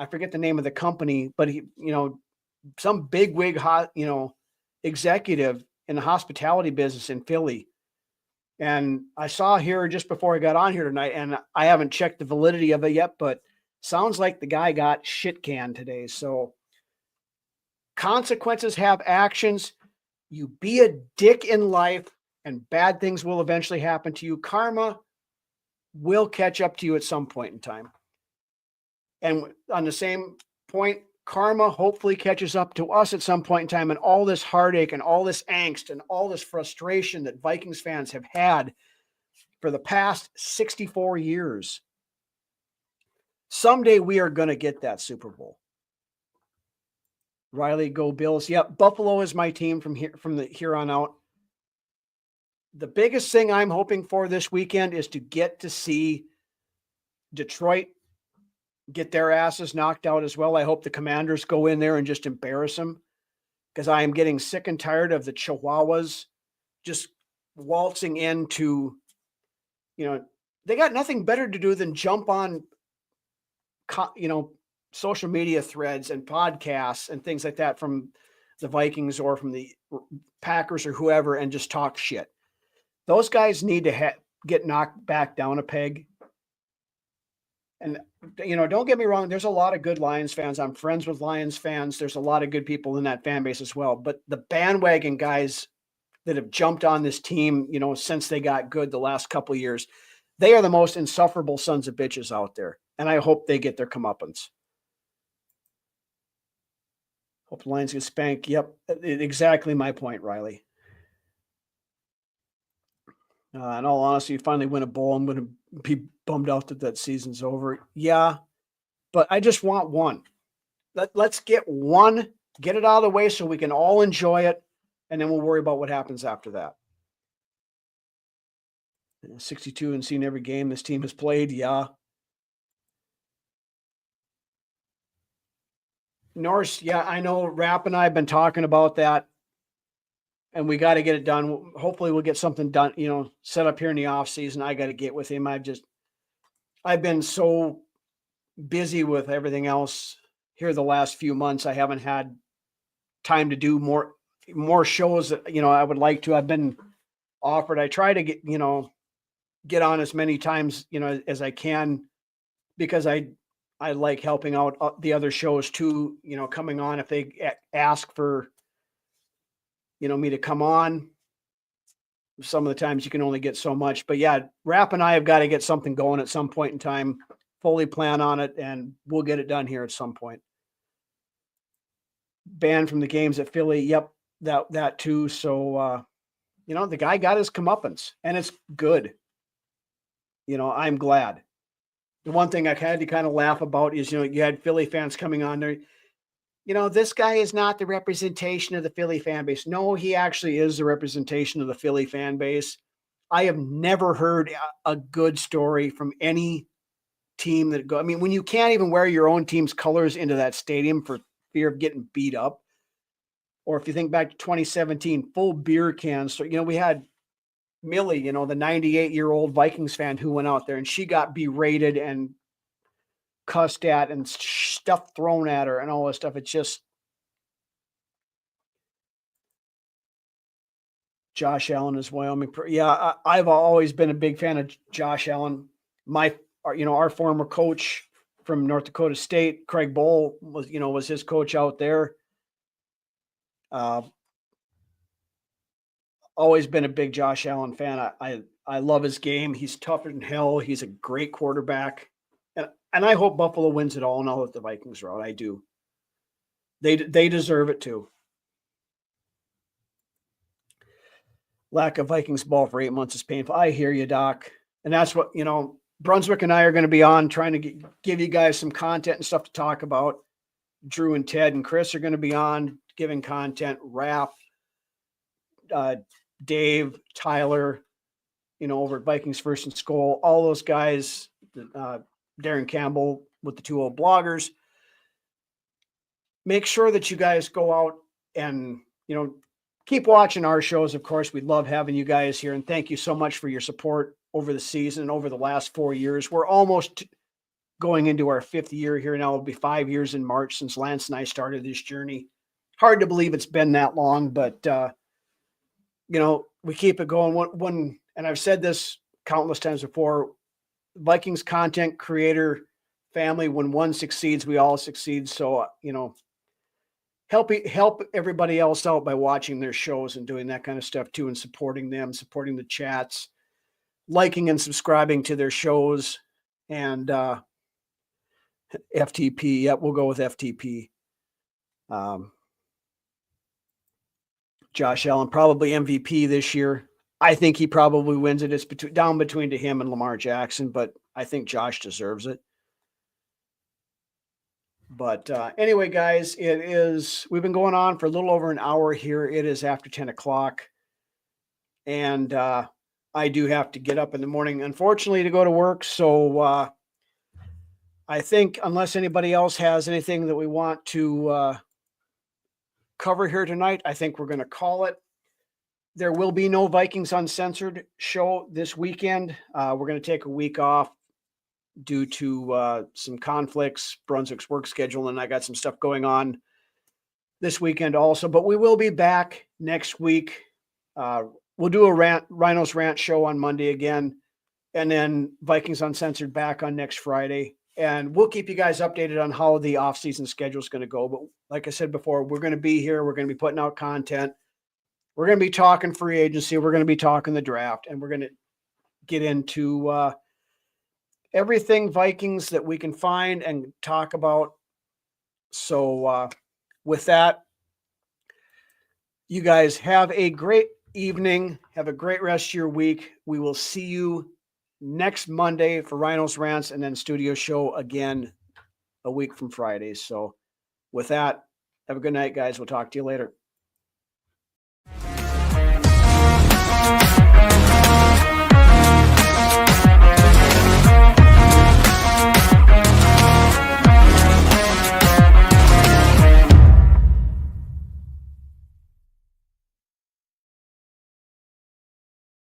I forget the name of the company, but he, some bigwig, executive in the hospitality business in Philly. And I saw here just before I got on here tonight, and I haven't checked the validity of it yet, but sounds like the guy got shit canned today. So consequences have actions. You be a dick in life and bad things will eventually happen to you. Karma will catch up to you at some point in time. And on the same point, karma hopefully catches up to us at some point in time. And all this heartache and all this angst and all this frustration that Vikings fans have had for the past 64 years. Someday we are going to get that Super Bowl. Riley, go Bills. Yep, Buffalo is my team from here on out. The biggest thing I'm hoping for this weekend is to get to see Detroit get their asses knocked out as well. I hope the Commanders go in there and just embarrass them, because I am getting sick and tired of the Chihuahuas just waltzing into, they got nothing better to do than jump on, social media threads and podcasts and things like that from the Vikings or from the Packers or whoever and just talk shit. Those guys need to get knocked back down a peg. And, don't get me wrong. There's a lot of good Lions fans. I'm friends with Lions fans. There's a lot of good people in that fan base as well. But the bandwagon guys that have jumped on this team, since they got good the last couple of years, they are the most insufferable sons of bitches out there. And I hope they get their comeuppance. Hope the Lions get spanked. Yep, exactly my point, Riley. In all honesty, you finally win a bowl, I'm going to be bummed out that season's over. Yeah, but I just want one. Let's get one, get it out of the way so we can all enjoy it, and then we'll worry about what happens after that. 62 and seen every game this team has played, yeah. Norse, yeah, I know Rapp and I have been talking about that, and we got to get it done. Hopefully we'll get something done, set up here in the off season. I got to get with him. I've been so busy with everything else here the last few months. I haven't had time to do more shows that, I would like to. I've been offered. I try to get on as many times, as I can, because I like helping out the other shows too, coming on if they ask for, me to come on. Some of the times you can only get so much, but yeah, Rapp and I have got to get something going at some point in time, fully plan on it, and we'll get it done here at some point. Banned from the games at Philly. Yep. That too. So, the guy got his comeuppance, and it's good. I'm glad. The one thing I had to kind of laugh about is, you had Philly fans coming on there. This guy is not the representation of the Philly fan base. No, he actually is the representation of the Philly fan base. I have never heard a good story from any team that when you can't even wear your own team's colors into that stadium for fear of getting beat up. Or if you think back to 2017, full beer cans. So, we had Millie, the 98-year-old Vikings fan who went out there and she got berated and cussed at and stuff thrown at her and all this stuff. It's just Josh Allen is Wyoming. Yeah, I've always been a big fan of Josh Allen. Our former coach from North Dakota State, Craig Bowl, was his coach out there. Always been a big Josh Allen fan. I love his game. He's tougher than hell. He's a great quarterback. And I hope Buffalo wins it all, and I'll let the Vikings are out. I do. They deserve it too. Lack of Vikings ball for 8 months is painful. I hear you, Doc. And that's what, Brunswick and I are going to be on trying to give you guys some content and stuff to talk about. Drew and Ted and Chris are going to be on giving content. Raph, Dave, Tyler, over at Vikings First and Skol, all those guys, Darren Campbell with the 2 old bloggers. Make sure that you guys go out and, keep watching our shows. Of course, we love having you guys here, and thank you so much for your support over the season, over the last 4 years. We're almost going into our 5th year here now. It'll be 5 years in March since Lance and I started this journey. Hard to believe it's been that long, but, we keep it going. And I've said this countless times before, Vikings content creator family, when one succeeds, we all succeed. So, help everybody else out by watching their shows and doing that kind of stuff too, and supporting them, supporting the chats, liking and subscribing to their shows. And FTP, yep, we'll go with FTP. Josh Allen, probably MVP this year. I think he probably wins it. It's down between him and Lamar Jackson, but I think Josh deserves it. But anyway, guys, we've been going on for a little over an hour here. It is after 10 o'clock. And I do have to get up in the morning, unfortunately, to go to work. So I think unless anybody else has anything that we want to cover here tonight, I think we're going to call it. There will be no Vikings Uncensored show this weekend. We're going to take a week off due to some conflicts, Brunswick's work schedule, and I got some stuff going on this weekend also. But we will be back next week. We'll do a Ryno's Rant show on Monday again, and then Vikings Uncensored back on next Friday. And we'll keep you guys updated on how the off-season schedule is going to go. But like I said before, we're going to be here. We're going to be putting out content. We're going to be talking free agency. We're going to be talking the draft, and we're going to get into everything Vikings that we can find and talk about. So with that, you guys have a great evening. Have a great rest of your week. We will see you next Monday for Ryno's Rants, and then studio show again a week from Friday. So with that, have a good night, guys. We'll talk to you later.